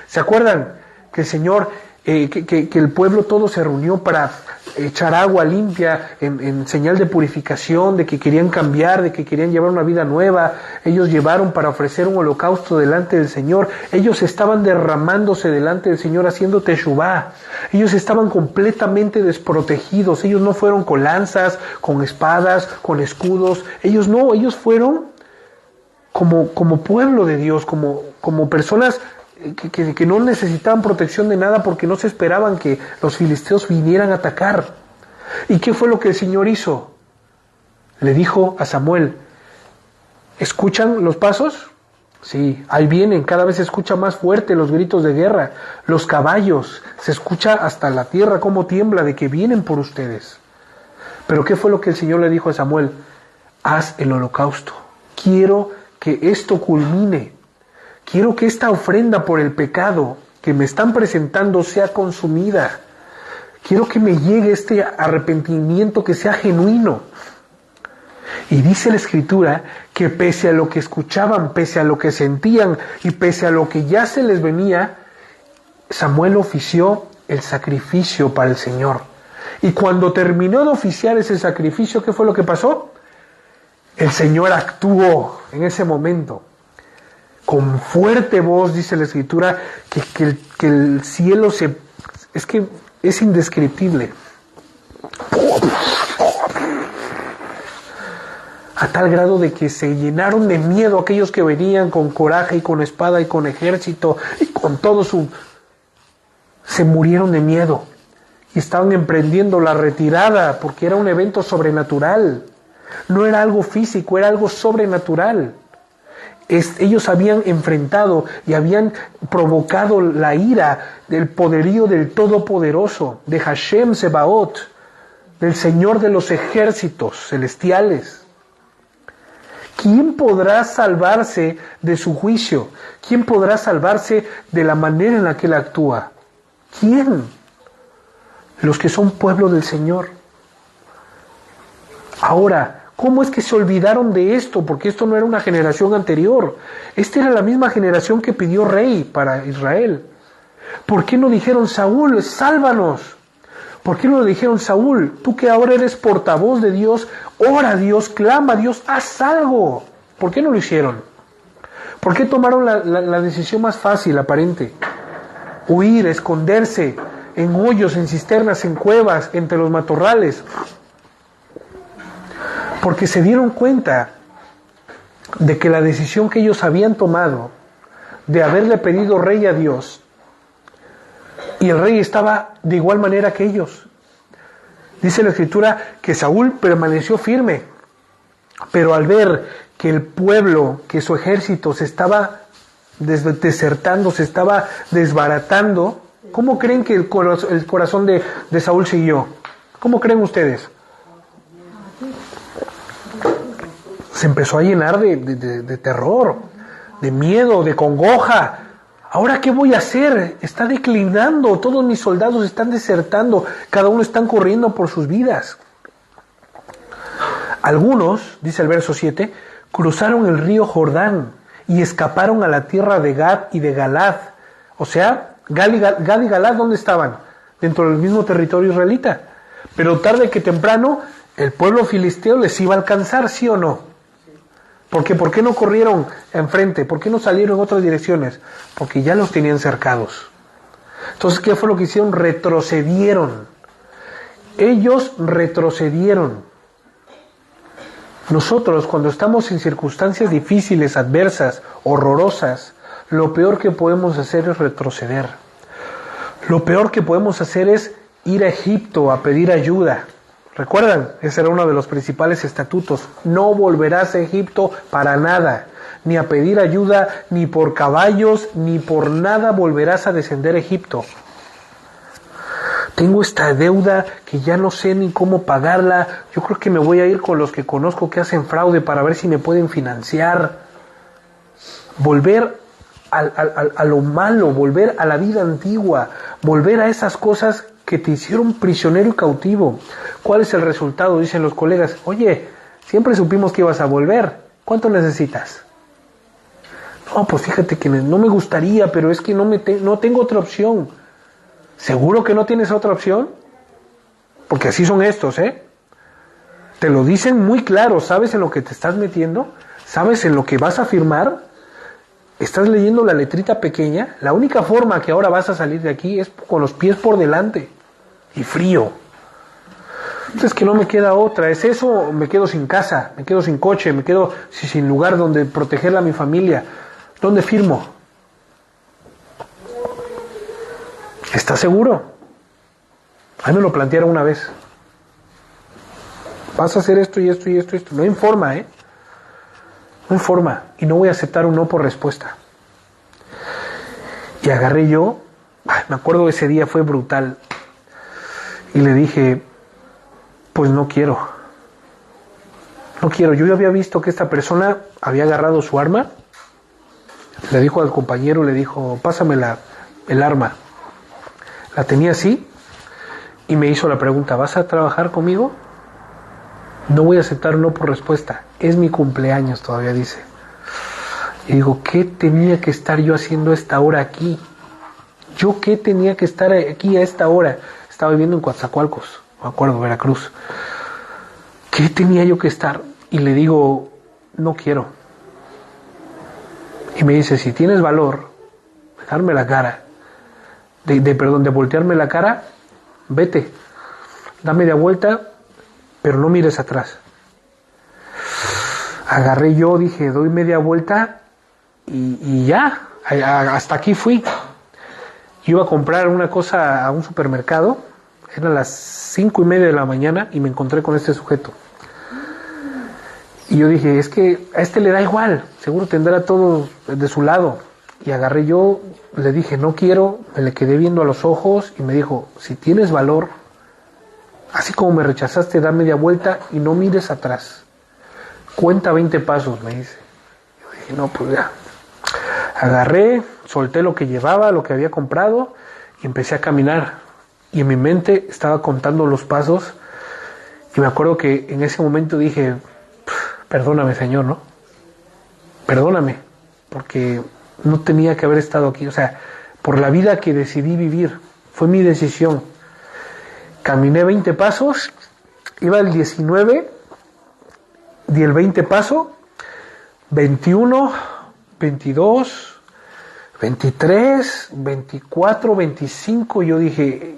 ¿Se acuerdan que el Señor, que el pueblo todo se reunió para echar agua limpia en señal de purificación, de que querían cambiar, de que querían llevar una vida nueva? Ellos llevaron para ofrecer un holocausto delante del Señor. Ellos estaban derramándose delante del Señor haciendo teshuvá. Ellos estaban completamente desprotegidos. Ellos no fueron con lanzas, con espadas, con escudos. Ellos no, ellos fueron como pueblo de Dios, como personas que no necesitaban protección de nada porque no se esperaban que los filisteos vinieran a atacar. ¿Y qué fue lo que el Señor hizo? Le dijo a Samuel, ¿escuchan los pasos? Sí, ahí vienen, cada vez se escucha más fuerte los gritos de guerra, los caballos, se escucha hasta la tierra como tiembla de que vienen por ustedes. Pero ¿qué fue lo que el Señor le dijo a Samuel? Haz el holocausto, quiero que esto culmine, quiero que esta ofrenda por el pecado que me están presentando sea consumida, quiero que me llegue este arrepentimiento que sea genuino. Y dice la Escritura que pese a lo que escuchaban, pese a lo que sentían y pese a lo que ya se les venía, Samuel ofició el sacrificio para el Señor. Y cuando terminó de oficiar ese sacrificio, ¿qué fue lo que pasó? El Señor actuó en ese momento. Con fuerte voz, dice la Escritura, que el cielo es indescriptible. A tal grado de que se llenaron de miedo aquellos que venían con coraje y con espada y con ejército y con todo se murieron de miedo y estaban emprendiendo la retirada porque era un evento sobrenatural. No era algo físico, era algo sobrenatural. Ellos habían enfrentado y habían provocado la ira del poderío del Todopoderoso, de Hashem Sebaot, del Señor de los ejércitos celestiales. ¿Quién podrá salvarse de su juicio? ¿Quién podrá salvarse de la manera en la que Él actúa? ¿Quién? Los que son pueblo del Señor. Ahora, ¿cómo es que se olvidaron de esto? Porque esto no era una generación anterior. Esta era la misma generación que pidió rey para Israel. ¿Por qué no dijeron, Saúl, sálvanos? ¿Por qué no le dijeron, Saúl, tú que ahora eres portavoz de Dios, ora a Dios, clama a Dios, haz algo? ¿Por qué no lo hicieron? ¿Por qué tomaron la decisión más fácil, aparente? Huir, esconderse en hoyos, en cisternas, en cuevas, entre los matorrales. Porque se dieron cuenta de que la decisión que ellos habían tomado de haberle pedido rey a Dios, y el rey estaba de igual manera que ellos. Dice la Escritura que Saúl permaneció firme, pero al ver que el pueblo, que su ejército se estaba desertando, se estaba desbaratando, ¿cómo creen que el corazón de Saúl siguió? ¿Cómo creen ustedes? Se empezó a llenar de terror, de miedo, de congoja. ¿Ahora qué voy a hacer? Está declinando, todos mis soldados están desertando, cada uno están corriendo por sus vidas. Algunos, dice el verso 7, cruzaron el río Jordán y escaparon a la tierra de Gad y de Galad. O sea, Gad y Galad, ¿dónde estaban? Dentro del mismo territorio israelita. Pero tarde que temprano, el pueblo filisteo les iba a alcanzar, ¿sí o no? Porque ¿por qué no corrieron enfrente? ¿Por qué no salieron en otras direcciones? Porque ya los tenían cercados. Entonces, ¿qué fue lo que hicieron? Retrocedieron. Ellos retrocedieron. Nosotros, cuando estamos en circunstancias difíciles, adversas, horrorosas, lo peor que podemos hacer es retroceder. Lo peor que podemos hacer es ir a Egipto a pedir ayuda. ¿Recuerdan? Ese era uno de los principales estatutos. No volverás a Egipto para nada, ni a pedir ayuda, ni por caballos, ni por nada volverás a descender a Egipto. Tengo esta deuda que ya no sé ni cómo pagarla. Yo creo que me voy a ir con los que conozco que hacen fraude para ver si me pueden financiar. Volver a lo malo, volver a la vida antigua, volver a esas cosas que te hicieron prisionero y cautivo. ¿Cuál es el resultado? Dicen los colegas, oye, siempre supimos que ibas a volver. ¿Cuánto necesitas? No, pues fíjate que no me gustaría, pero es que no tengo otra opción. ¿Seguro que no tienes otra opción? Porque así son estos, ¿eh? Te lo dicen muy claro, ¿sabes en lo que te estás metiendo? ¿Sabes en lo que vas a firmar? ¿Estás leyendo la letrita pequeña? La única forma que ahora vas a salir de aquí es con los pies por delante y frío. Entonces que no me queda otra, es eso, me quedo sin casa, me quedo sin coche, me quedo sin lugar donde protegerla a mi familia. ¿Dónde firmo? ¿Estás seguro? A mí me lo plantearon una vez. Vas a hacer esto y esto y esto y esto. No hay forma, ¿eh? No hay forma. Y no voy a aceptar un no por respuesta. Y agarré yo, me acuerdo ese día fue brutal. Y le dije, pues no quiero. No quiero. Yo ya había visto que esta persona había agarrado su arma. Le dijo al compañero, le dijo, pásame el arma. La tenía así y me hizo la pregunta, ¿vas a trabajar conmigo? No voy a aceptar no por respuesta. Es mi cumpleaños todavía, dice. Y digo, ¿qué tenía que estar yo haciendo a esta hora aquí? ¿Yo qué tenía que estar aquí a esta hora? Estaba viviendo en Coatzacoalcos, me acuerdo, Veracruz. ¿Qué tenía yo que estar? Y le digo, no quiero. Y me dice, si tienes valor de darme la cara, de voltearme la cara, vete, dame de vuelta, pero no mires atrás. Agarré yo, dije, doy media vuelta y ya, hasta aquí fui. Yo iba a comprar una cosa a un supermercado, eran las 5:30 de la mañana y me encontré con este sujeto. Y yo dije, es que a este le da igual, seguro tendrá todo de su lado. Y agarré yo, le dije, no quiero, me le quedé viendo a los ojos y me dijo, si tienes valor, así como me rechazaste, da media vuelta y no mires atrás. Cuenta 20 pasos, me dice. Yo dije, no, pues ya. Agarré, solté lo que llevaba, lo que había comprado y empecé a caminar. Y en mi mente estaba contando los pasos y me acuerdo que en ese momento dije, perdóname, Señor, ¿no? Perdóname, porque no tenía que haber estado aquí. O sea, por la vida que decidí vivir, fue mi decisión. Caminé 20 pasos, iba el 19, di el 20 paso, 21, 22, 23, 24, 25, yo dije,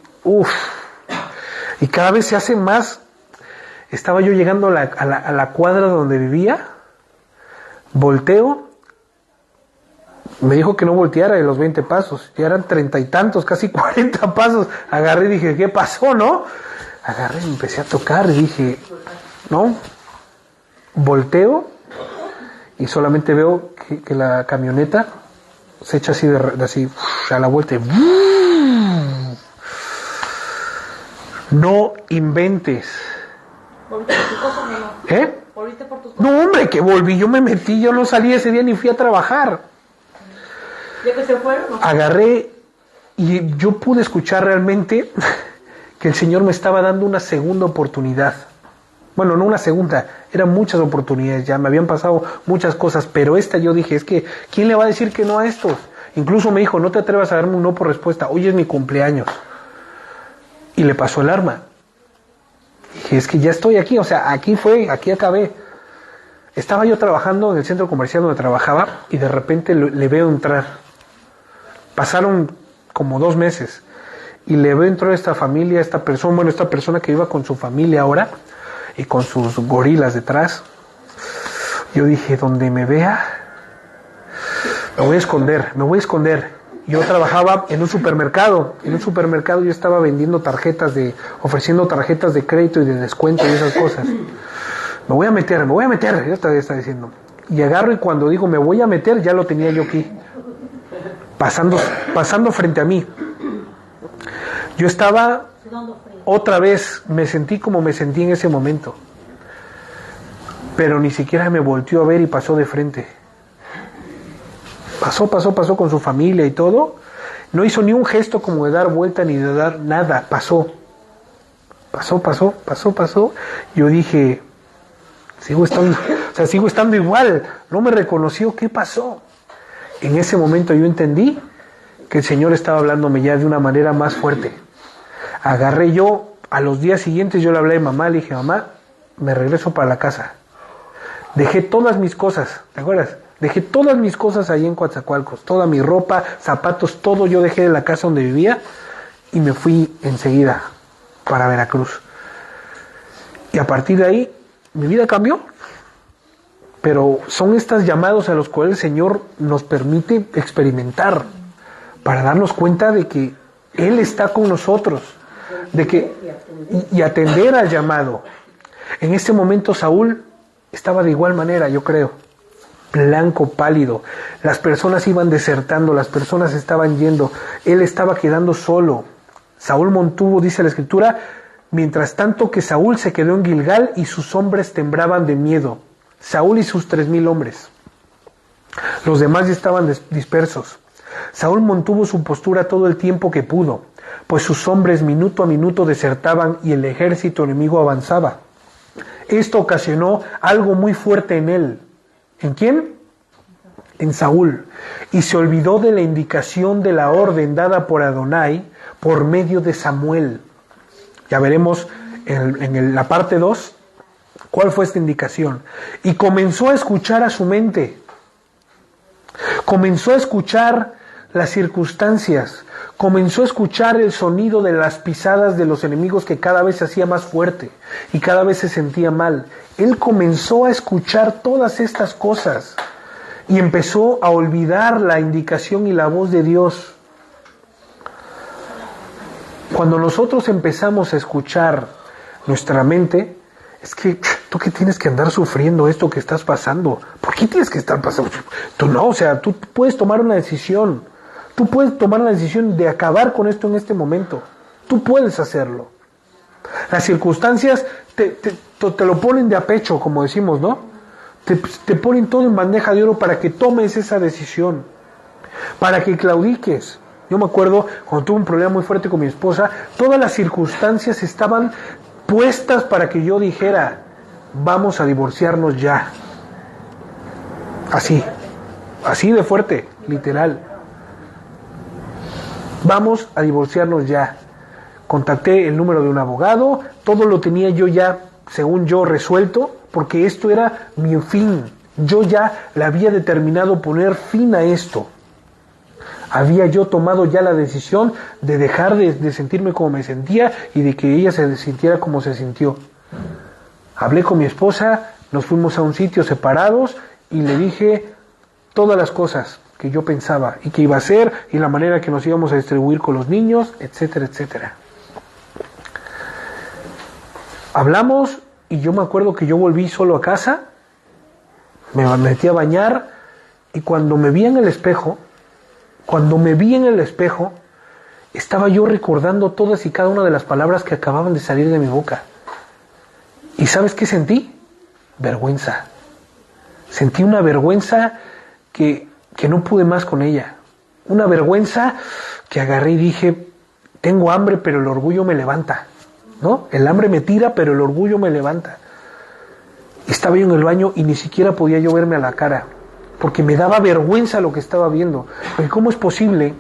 y cada vez se hace más. Estaba yo llegando a la cuadra donde vivía, volteo, me dijo que no volteara de los 20 pasos, ya eran 30 y tantos, casi 40 pasos, agarré y dije, ¿qué pasó, no? Agarré y empecé a tocar y dije, no, volteo y solamente veo que la camioneta se echa así, así a la vuelta y no inventes. ¿Volviste por tus cosas o no? ¿Eh? ¿Volviste por tus cosas? No, hombre, que volví, yo me metí, yo no salí ese día ni fui a trabajar. ¿Ya que se fueron? ¿No? Agarré y yo pude escuchar realmente que el Señor me estaba dando una segunda oportunidad. Bueno, no una segunda, eran muchas oportunidades, ya me habían pasado muchas cosas, pero esta yo dije, es que, ¿quién le va a decir que no a estos? Incluso me dijo, no te atrevas a darme un no por respuesta, hoy es mi cumpleaños. Y le pasó el arma. Dije, es que ya estoy aquí, o sea, aquí acabé. Estaba yo trabajando en el centro comercial donde trabajaba y de repente le veo entrar. Pasaron como 2 meses y le veo entrar a esta familia, esta persona que iba con su familia ahora y con sus gorilas detrás. Yo dije, donde me vea, me voy a esconder. Yo trabajaba en un supermercado. En un supermercado yo estaba vendiendo ofreciendo tarjetas de crédito y de descuento y esas cosas. Me voy a meter, yo estaba diciendo. Y agarro y cuando digo me voy a meter, ya lo tenía yo aquí. Pasando frente a mí. Yo estaba, otra vez, me sentí como me sentí en ese momento. Pero ni siquiera me volteó a ver y pasó de frente. Pasó con su familia y todo. No hizo ni un gesto como de dar vuelta ni de dar nada. Pasó. Yo dije, sigo estando igual. No me reconoció. ¿Qué pasó? En ese momento yo entendí que el Señor estaba hablándome ya de una manera más fuerte. Agarré yo, a los días siguientes yo le hablé a mamá, le dije, mamá, me regreso para la casa. Dejé todas mis cosas, ¿te acuerdas? Dejé todas mis cosas ahí en Coatzacoalcos, toda mi ropa, zapatos, todo yo dejé de la casa donde vivía y me fui enseguida para Veracruz. Y a partir de ahí, mi vida cambió. Pero son estos llamados a los cuales el Señor nos permite experimentar para darnos cuenta de que Él está con nosotros, de que y atender al llamado. En este momento Saúl estaba de igual manera, yo creo, blanco, pálido. Las personas iban desertando, las personas estaban yendo, él estaba quedando solo. Saúl mantuvo, dice la Escritura, mientras tanto que Saúl se quedó en Gilgal y sus hombres temblaban de miedo. Saúl y sus 3,000 hombres. Los demás ya estaban dispersos. Saúl mantuvo su postura todo el tiempo que pudo, pues sus hombres minuto a minuto desertaban y el ejército enemigo avanzaba. Esto ocasionó algo muy fuerte en él. ¿En quién? En Saúl. Y se olvidó de la indicación de la orden dada por Adonai por medio de Samuel. Ya veremos en la parte 2 cuál fue esta indicación. Y comenzó a escuchar a su mente. Comenzó a escuchar las circunstancias. Comenzó a escuchar el sonido de las pisadas de los enemigos que cada vez se hacía más fuerte y cada vez se sentía mal. Él comenzó a escuchar todas estas cosas y empezó a olvidar la indicación y la voz de Dios. Cuando nosotros empezamos a escuchar nuestra mente, es que tú que tienes que andar sufriendo esto que estás pasando. ¿Por qué tienes que estar pasando? Tú no, o sea, tú puedes tomar una decisión. Tú puedes tomar la decisión de acabar con esto en este momento. Tú puedes hacerlo. Las circunstancias te lo ponen de a pecho, como decimos, ¿no? Te ponen todo en bandeja de oro para que tomes esa decisión. Para que claudiques. Yo me acuerdo cuando tuve un problema muy fuerte con mi esposa, todas las circunstancias estaban puestas para que yo dijera, vamos a divorciarnos ya. Así de fuerte, literal. Vamos a divorciarnos ya. Contacté el número de un abogado, todo lo tenía yo ya, según yo, resuelto, porque esto era mi fin. Yo ya le había determinado poner fin a esto. Había yo tomado ya la decisión de dejar de sentirme como me sentía y de que ella se sintiera como se sintió. Hablé con mi esposa, nos fuimos a un sitio separados y le dije todas las cosas que yo pensaba y que iba a hacer y la manera que nos íbamos a distribuir con los niños, etcétera, etcétera. Hablamos y yo me acuerdo que yo volví solo a casa, me metí a bañar y cuando me vi en el espejo, estaba yo recordando todas y cada una de las palabras que acababan de salir de mi boca. ¿Y sabes qué sentí? Vergüenza. Sentí una vergüenza que no pude más con ella. Una vergüenza que agarré y dije, tengo hambre, pero el orgullo me levanta. ¿No? El hambre me tira, pero el orgullo me levanta. Estaba yo en el baño y ni siquiera podía yo verme a la cara, porque me daba vergüenza lo que estaba viendo. Porque ¿cómo es posible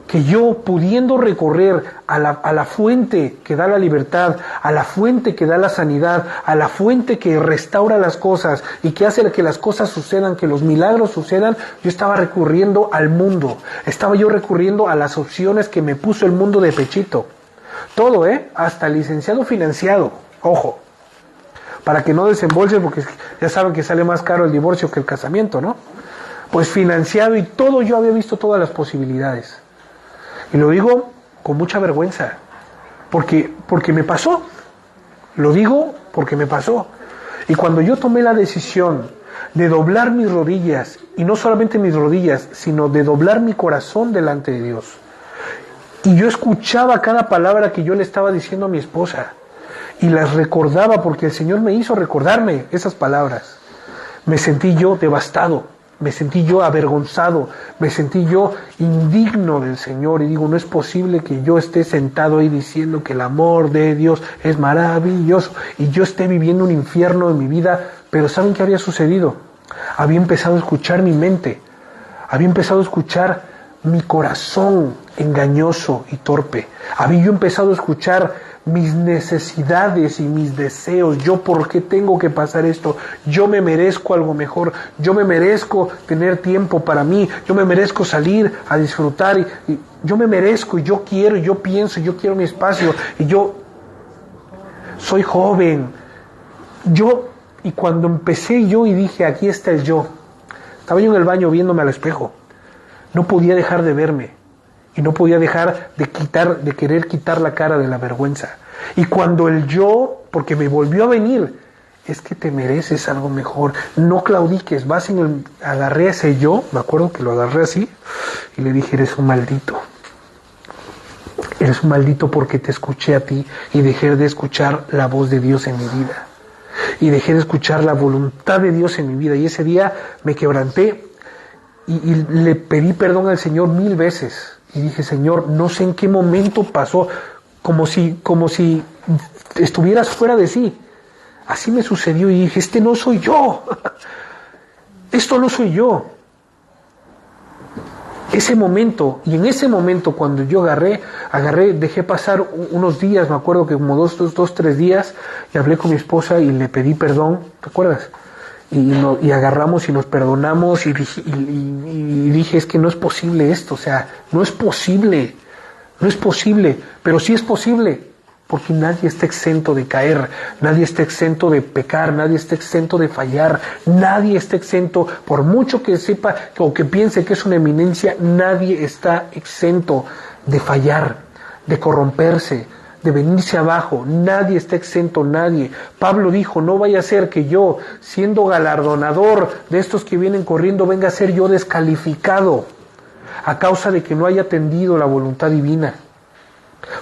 que yo, pudiendo recorrer a la fuente que da la libertad, a la fuente que da la sanidad, a la fuente que restaura las cosas y que hace que las cosas sucedan, que los milagros sucedan, yo estaba recurriendo al mundo, estaba yo recurriendo a las opciones que me puso el mundo de pechito? Todo, hasta licenciado financiado, ojo, para que no desembolsen, porque ya saben que sale más caro el divorcio que el casamiento, ¿no? Pues financiado y todo, yo había visto todas las posibilidades. Y lo digo con mucha vergüenza, porque me pasó. Lo digo porque me pasó. Y cuando yo tomé la decisión de doblar mis rodillas, y no solamente mis rodillas, sino de doblar mi corazón delante de Dios, y yo escuchaba cada palabra que yo le estaba diciendo a mi esposa, y las recordaba porque el Señor me hizo recordarme esas palabras, me sentí yo devastado, me sentí yo avergonzado, me sentí yo indigno del Señor, y digo, no es posible que yo esté sentado ahí diciendo que el amor de Dios es maravilloso, y yo esté viviendo un infierno en mi vida. Pero ¿saben qué había sucedido? Había empezado a escuchar mi mente, había empezado a escuchar mi corazón engañoso y torpe, había yo empezado a escuchar mis necesidades y mis deseos. Yo, ¿por qué tengo que pasar esto? Yo me merezco algo mejor, yo me merezco tener tiempo para mí, yo me merezco salir a disfrutar, y yo me merezco, y yo quiero, y yo pienso, y yo quiero mi espacio, y yo soy joven, Y cuando empecé yo y dije, aquí está el yo, estaba yo en el baño viéndome al espejo, no podía dejar de verme y no podía dejar de querer quitar la cara de la vergüenza. Y cuando el yo, porque me volvió a venir, es que te mereces algo mejor, no claudiques, agarré a ese yo, me acuerdo que lo agarré así y le dije, eres un maldito porque te escuché a ti y dejé de escuchar la voz de Dios en mi vida. Y dejé de escuchar la voluntad de Dios en mi vida. Y ese día me quebranté y le pedí perdón al Señor 1000 veces. Y dije, Señor, no sé en qué momento pasó, como si estuvieras fuera de sí. Así me sucedió y dije, este no soy yo. Esto no soy yo. En ese momento cuando yo agarré, dejé pasar unos días, me acuerdo que como 3 días, y hablé con mi esposa y le pedí perdón, ¿te acuerdas? Y agarramos y nos perdonamos y dije, es que no es posible esto, o sea, no es posible, pero sí es posible, porque nadie está exento de caer, nadie está exento de pecar, nadie está exento de fallar, nadie está exento, por mucho que sepa o que piense que es una eminencia, nadie está exento de fallar, de corromperse, de venirse abajo, nadie está exento, nadie. Pablo dijo, no vaya a ser que yo, siendo galardonador de estos que vienen corriendo, venga a ser yo descalificado a causa de que no haya atendido la voluntad divina.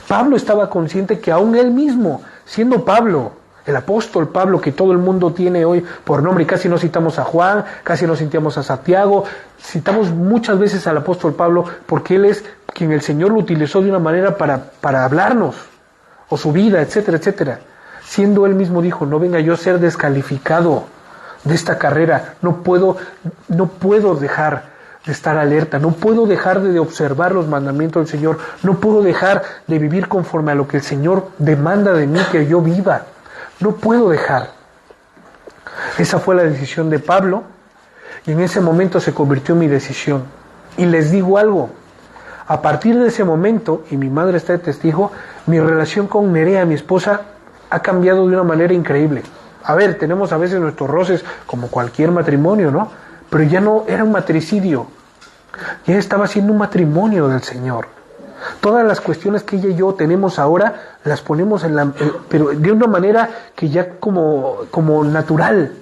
Pablo estaba consciente que aún él mismo, siendo Pablo, el apóstol Pablo que todo el mundo tiene hoy por nombre, y casi no citamos a Juan, casi no citamos a Santiago, citamos muchas veces al apóstol Pablo porque él es quien el Señor lo utilizó de una manera para hablarnos, o su vida, etcétera, etcétera. Siendo él mismo dijo, no venga yo a ser descalificado de esta carrera, no puedo dejar de estar alerta, no puedo dejar de observar los mandamientos del Señor, no puedo dejar de vivir conforme a lo que el Señor demanda de mí que yo viva, no puedo dejar. Esa fue la decisión de Pablo y en ese momento se convirtió en mi decisión. Y les digo algo, a partir de ese momento, y mi madre está de testigo, mi relación con Nerea, mi esposa, ha cambiado de una manera increíble. A ver, tenemos a veces nuestros roces como cualquier matrimonio, ¿no? Pero ya no era un matricidio, ya estaba siendo un matrimonio del Señor. Todas las cuestiones que ella y yo tenemos ahora, las ponemos pero de una manera que ya como natural.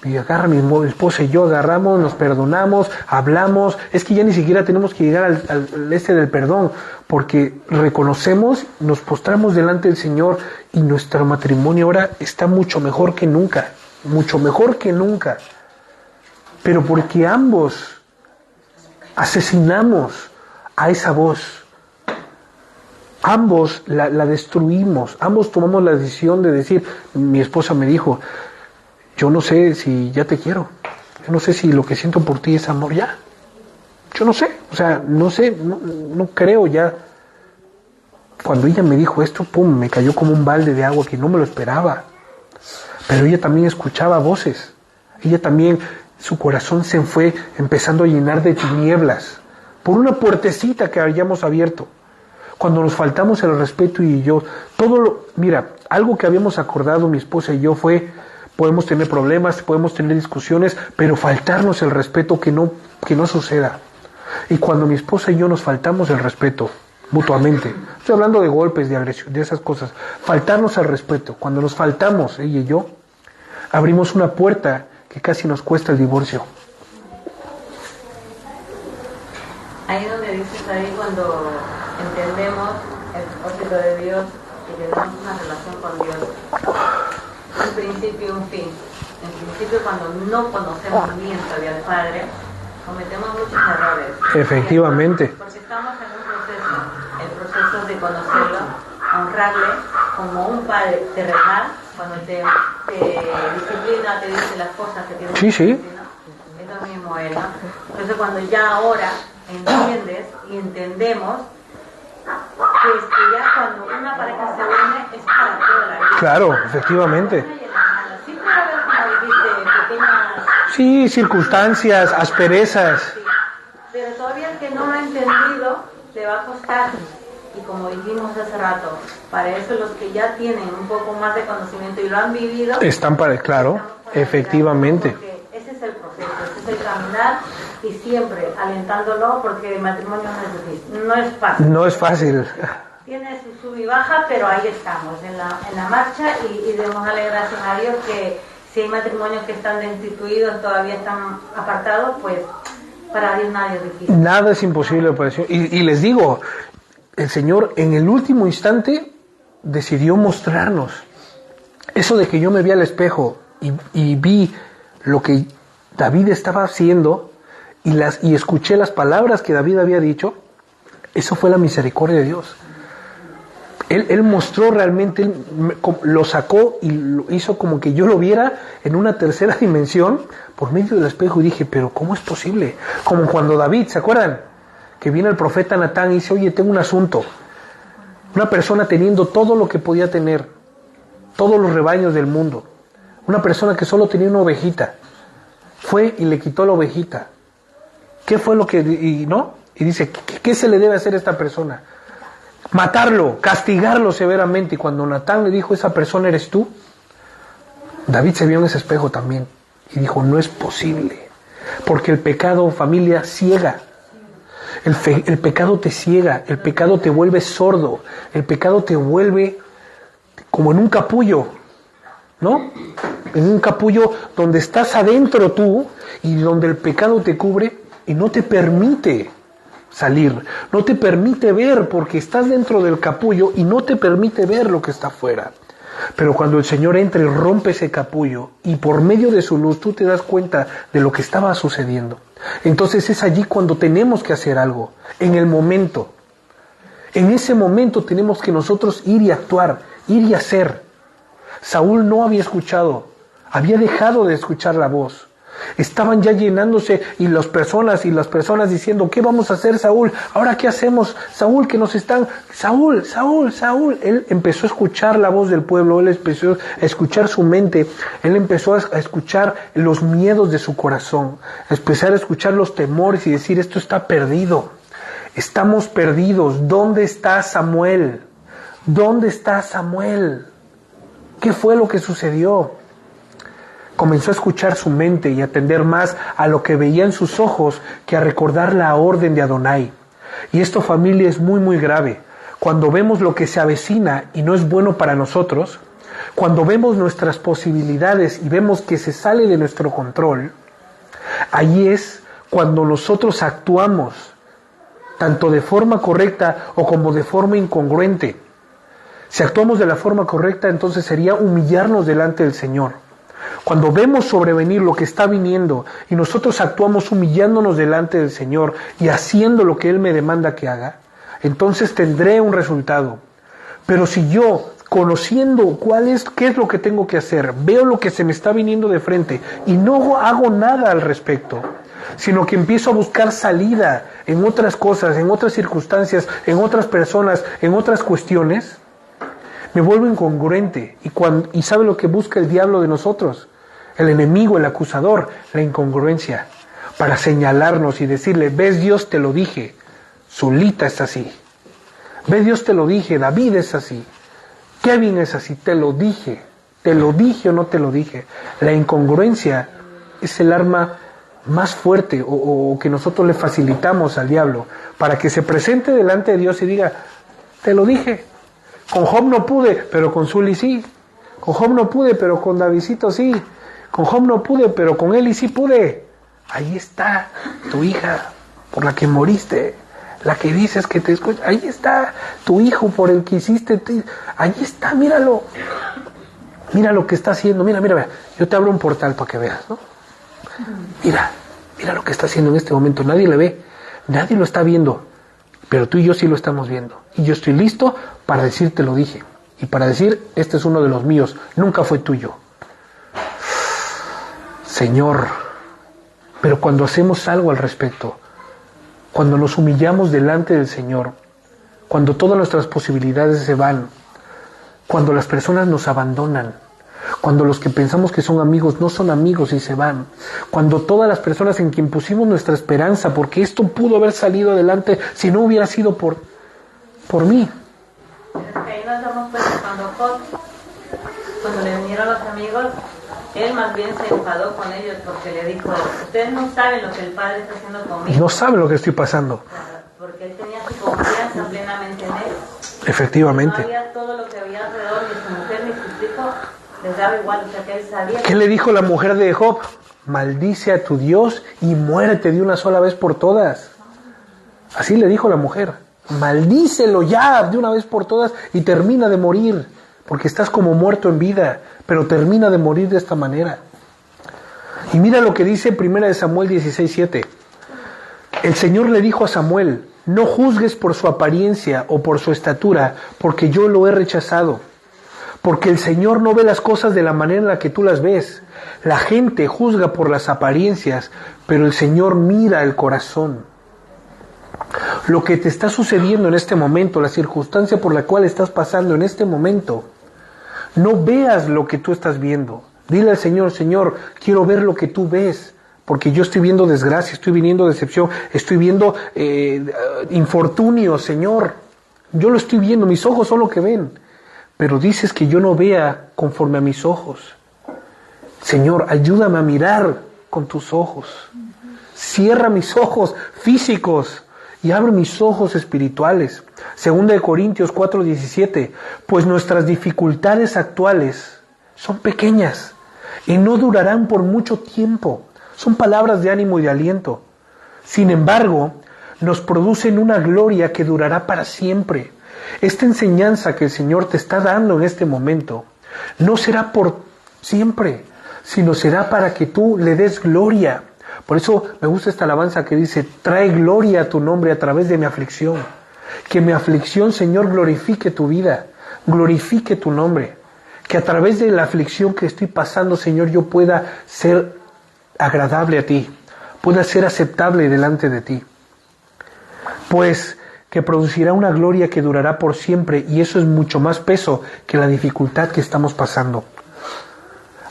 Y agarra mi esposa y yo, agarramos, nos perdonamos, hablamos, es que ya ni siquiera tenemos que llegar al del perdón, porque reconocemos, nos postramos delante del Señor y nuestro matrimonio ahora está mucho mejor que nunca, pero porque ambos asesinamos a esa voz, ambos la destruimos, ambos tomamos la decisión de decir, mi esposa me dijo, yo no sé si ya te quiero, yo no sé si lo que siento por ti es amor ya, yo no sé, o sea, no sé, no creo ya. Cuando ella me dijo esto, pum, me cayó como un balde de agua que no me lo esperaba, pero ella también escuchaba voces, ella también, su corazón se fue empezando a llenar de tinieblas, por una puertecita que habíamos abierto. Cuando nos faltamos el respeto y yo, mira, algo que habíamos acordado mi esposa y yo fue, podemos tener problemas, podemos tener discusiones, pero faltarnos el respeto que no suceda. Y cuando mi esposa y yo nos faltamos el respeto mutuamente, estoy hablando de golpes, de agresión, de esas cosas, faltarnos al respeto, cuando nos faltamos, ella y yo, abrimos una puerta que casi nos cuesta el divorcio. Ahí donde dices, ahí cuando entendemos el propósito de Dios y tenemos una relación con Dios, un principio y un fin. En principio, cuando no conocemos bien todavía al Padre, cometemos muchos errores. Efectivamente. Porque estamos en un proceso, el proceso de conocerlo, honrarle como un padre terrenal, cuando te disciplina, te dice las cosas que tienes que decir, ¿no? Es lo mismo él, ¿no? Entonces cuando ya ahora entiendes y entendemos que ya cuando una pareja se une es para toda la vida. Claro, efectivamente. Siempre va a haber, como dijiste, pequeñas... Sí, circunstancias, asperezas. Sí. Pero todavía el que no lo ha entendido le va a costar. Y como dijimos hace rato, para eso los que ya tienen un poco más de conocimiento y lo han vivido, están para, claro, efectivamente. Porque ese es el proceso, ese es el caminar y siempre alentándolo porque el matrimonio no es difícil, no es fácil. No es fácil. Tiene su sub y baja, pero ahí estamos, en la marcha y debemos darle gracias a Dios que si hay matrimonios que están destituidos, todavía están apartados, pues para Dios nada es difícil. Nada es imposible para el Señor. Y les digo, el Señor en el último instante decidió mostrarnos. Eso de que yo me vi al espejo y vi lo que David estaba haciendo y escuché las palabras que David había dicho, eso fue la misericordia de Dios. Él mostró realmente, él lo sacó y lo hizo como que yo lo viera en una tercera dimensión por medio del espejo y dije, pero ¿cómo es posible? Como cuando David, ¿se acuerdan? Que viene el profeta Natán y dice, oye, tengo un asunto. Una persona teniendo todo lo que podía tener, todos los rebaños del mundo. Una persona que solo tenía una ovejita. Fue y le quitó la ovejita. ¿Qué fue lo que...? Y dice, ¿qué se le debe hacer a esta persona? Matarlo, castigarlo severamente. Y cuando Natán le dijo, esa persona eres tú, David se vio en ese espejo también y dijo, no es posible, porque el pecado, familia, ciega. El pecado te ciega, el pecado te vuelve sordo, el pecado te vuelve como en un capullo, ¿no? En un capullo donde estás adentro tú y donde el pecado te cubre y no te permite salir, no te permite ver porque estás dentro del capullo y no te permite ver lo que está afuera. Pero cuando el Señor entra y rompe ese capullo y por medio de su luz tú te das cuenta de lo que estaba sucediendo, entonces es allí cuando tenemos que hacer algo, en el momento. En ese momento tenemos que nosotros ir y actuar, ir y hacer. Saúl no había escuchado, había dejado de escuchar la voz. Estaban ya llenándose y las personas diciendo, ¿qué vamos a hacer, Saúl? ¿Ahora qué hacemos? Saúl, que nos están... Saúl. Él empezó a escuchar la voz del pueblo, él empezó a escuchar su mente, él empezó a escuchar los miedos de su corazón, a empezar a escuchar los temores y decir, esto está perdido, estamos perdidos. ¿Dónde está Samuel? ¿Dónde está Samuel? ¿Qué fue lo que sucedió? Comenzó a escuchar su mente y a atender más a lo que veía en sus ojos que a recordar la orden de Adonai. Y esto, familia, es muy, muy grave. Cuando vemos lo que se avecina y no es bueno para nosotros, cuando vemos nuestras posibilidades y vemos que se sale de nuestro control, ahí es cuando nosotros actuamos, tanto de forma correcta o como de forma incongruente. Si actuamos de la forma correcta, entonces sería humillarnos delante del Señor. Cuando vemos sobrevenir lo que está viniendo y nosotros actuamos humillándonos delante del Señor y haciendo lo que Él me demanda que haga, entonces tendré un resultado. Pero si yo, conociendo qué es lo que tengo que hacer, veo lo que se me está viniendo de frente y no hago nada al respecto, sino que empiezo a buscar salida en otras cosas, en otras circunstancias, en otras personas, en otras cuestiones, me vuelvo incongruente. ¿Y sabe lo que busca el diablo de nosotros? El enemigo, el acusador, la incongruencia, para señalarnos y decirle, ves, Dios te lo dije, Zulita es así, ves, Dios te lo dije, David es así, Kevin es así, te lo dije o no te lo dije. La incongruencia es el arma más fuerte o que nosotros le facilitamos al diablo para que se presente delante de Dios y diga, te lo dije. Con Job no pude, pero con Zuli sí. Con Job no pude, pero con Davidcito sí. Con Job no pude, pero con Eli sí pude. Ahí está tu hija por la que moriste, la que dices que te escucha. Ahí está tu hijo por el que hiciste. Ahí está, míralo. Mira lo que está haciendo. Mira. Yo te abro un portal para que veas, ¿no? Mira lo que está haciendo en este momento. Nadie le ve, nadie lo está viendo. Pero tú y yo sí lo estamos viendo. Y yo estoy listo para decir, te lo dije. Y para decir, este es uno de los míos. Nunca fue tuyo. Señor. Pero cuando hacemos algo al respecto, cuando nos humillamos delante del Señor, cuando todas nuestras posibilidades se van, cuando las personas nos abandonan, cuando los que pensamos que son amigos no son amigos y se van, cuando todas las personas en quien pusimos nuestra esperanza, porque esto pudo haber salido adelante si no hubiera sido por por mí. Es que ahí nos damos cuenta cuando le vinieron los amigos, él más bien se enfadó con ellos porque le dijo, ustedes no saben lo que el Padre está haciendo conmigo. No saben lo que estoy pasando. Porque él tenía su confianza plenamente en él. Efectivamente. No había todo lo que había alrededor, ni su mujer ni sus hijos, les daba igual, o sea que él sabía. ¿Qué le dijo la mujer de Job? Maldice a tu Dios y muérete de una sola vez por todas. Así le dijo la mujer. Maldícelo ya de una vez por todas y termina de morir, porque estás como muerto en vida, pero termina de morir de esta manera. Y mira lo que dice 1 Samuel 16:7. El Señor le dijo a Samuel, no juzgues por su apariencia o por su estatura, porque yo lo he rechazado. Porque el Señor no ve las cosas de la manera en la que tú las ves. La gente juzga por las apariencias, pero el Señor mira el corazón. Lo que te está sucediendo en este momento, la circunstancia por la cual estás pasando en este momento, no veas lo que tú estás viendo. Dile al Señor, Señor, quiero ver lo que tú ves, porque yo estoy viendo desgracia, estoy viendo decepción, estoy viendo infortunio, Señor. Yo lo estoy viendo, mis ojos son lo que ven. Pero dices que yo no vea conforme a mis ojos. Señor, ayúdame a mirar con tus ojos. Cierra mis ojos físicos y abre mis ojos espirituales. 2 Corintios 4:17. Pues nuestras dificultades actuales son pequeñas y no durarán por mucho tiempo. Son palabras de ánimo y de aliento. Sin embargo, nos producen una gloria que durará para siempre. Esta enseñanza que el Señor te está dando en este momento no será por siempre, sino será para que tú le des gloria. Por eso me gusta esta alabanza que dice, trae gloria a tu nombre a través de mi aflicción. Que mi aflicción, Señor, glorifique tu vida, glorifique tu nombre. Que a través de la aflicción que estoy pasando, Señor, yo pueda ser agradable a ti, pueda ser aceptable delante de ti. Pues que producirá una gloria que durará por siempre, y eso es mucho más peso que la dificultad que estamos pasando.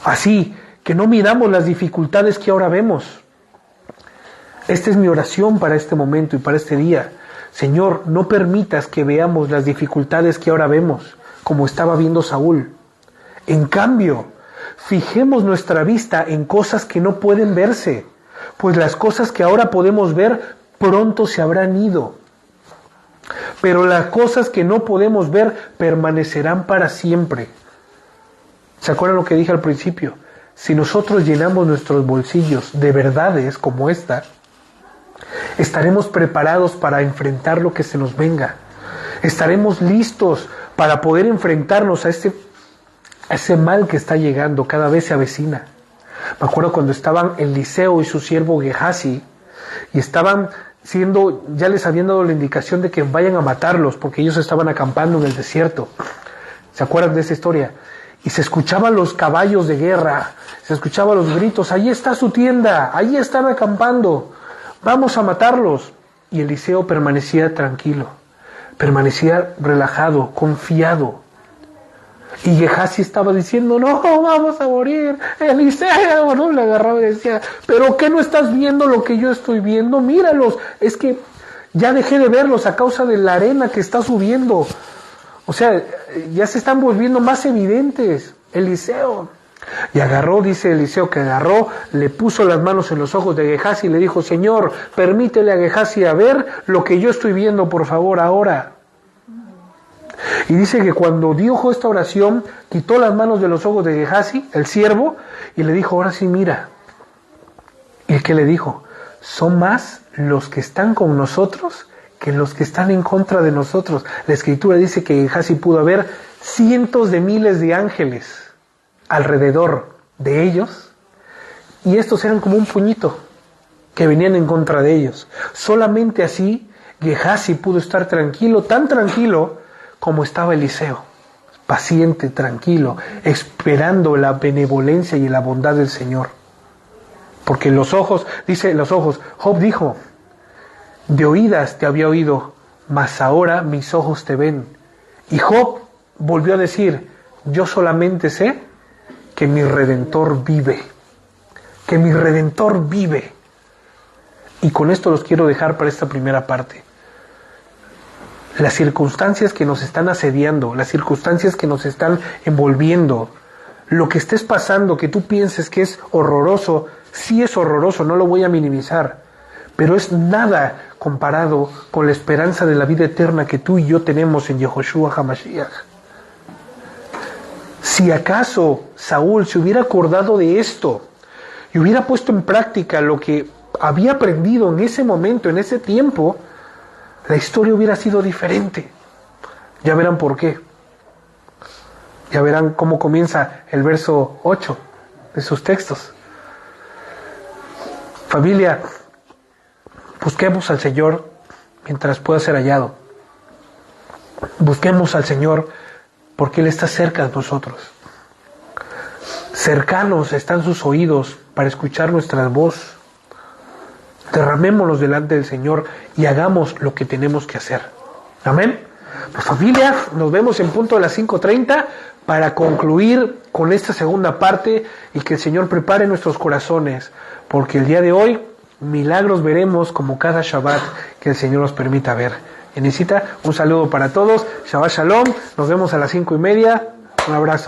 Así que no miramos las dificultades que ahora vemos. Esta es mi oración para este momento y para este día. Señor, no permitas que veamos las dificultades que ahora vemos, como estaba viendo Saúl. En cambio, fijemos nuestra vista en cosas que no pueden verse, pues las cosas que ahora podemos ver pronto se habrán ido. Pero las cosas que no podemos ver permanecerán para siempre. ¿Se acuerdan lo que dije al principio? Si nosotros llenamos nuestros bolsillos de verdades como esta, estaremos preparados para enfrentar lo que se nos venga. Estaremos listos para poder enfrentarnos a ese mal que está llegando, cada vez se avecina. Me acuerdo cuando estaban Eliseo y su siervo Gehazi, y estaban ya les habían dado la indicación de que vayan a matarlos, porque ellos estaban acampando en el desierto. ¿Se acuerdan de esa historia? Y se escuchaban los caballos de guerra, se escuchaban los gritos, ahí está su tienda, ahí están acampando, vamos a matarlos. Y Eliseo permanecía tranquilo, permanecía relajado, confiado. Y Gehazi estaba diciendo, no, vamos a morir. Eliseo, ¿no? Le agarraba y decía, ¿pero qué no estás viendo lo que yo estoy viendo? Míralos, es que ya dejé de verlos a causa de la arena que está subiendo. O sea, ya se están volviendo más evidentes. Eliseo. Y agarró, dice Eliseo, que agarró, le puso las manos en los ojos de Gehazi y le dijo, Señor, permítele a Gehazi a ver lo que yo estoy viendo, por favor, ahora. Y dice que cuando dijo esta oración, quitó las manos de los ojos de Gehazi, el siervo, y le dijo, ahora sí mira. ¿Y qué le dijo? Son más los que están con nosotros que los que están en contra de nosotros. La Escritura dice que Gehazi pudo ver cientos de miles de ángeles alrededor de ellos, y estos eran como un puñito que venían en contra de ellos. Solamente así Gehazi pudo estar tranquilo, tan tranquilo como estaba Eliseo, paciente, tranquilo, esperando la benevolencia y la bondad del Señor. Porque los ojos, dice los ojos, Job dijo, de oídas te había oído, mas ahora mis ojos te ven. Y Job volvió a decir, yo solamente sé que mi Redentor vive, que mi Redentor vive. Y con esto los quiero dejar para esta primera parte. las circunstancias que nos están asediando, las circunstancias que nos están envolviendo, lo que estés pasando, que tú pienses que es horroroso, sí es horroroso, no lo voy a minimizar, pero es nada comparado con la esperanza de la vida eterna que tú y yo tenemos en Yehoshua HaMashiach. Si acaso Saúl se hubiera acordado de esto y hubiera puesto en práctica lo que había aprendido en ese momento, en ese tiempo, la historia hubiera sido diferente. Ya verán por qué. Ya verán cómo comienza el verso 8 de sus textos. Familia, busquemos al Señor mientras pueda ser hallado. Busquemos al Señor porque Él está cerca de nosotros. Cercanos están sus oídos para escuchar nuestra voz. Derramémonos delante del Señor y hagamos lo que tenemos que hacer. Amén. Pues familia, nos vemos en punto de las 5:30 para concluir con esta segunda parte y que el Señor prepare nuestros corazones, porque el día de hoy milagros veremos como cada Shabbat que el Señor nos permita ver. Enisita, un saludo para todos. Shabbat Shalom. Nos vemos a las 5:30. Un abrazo.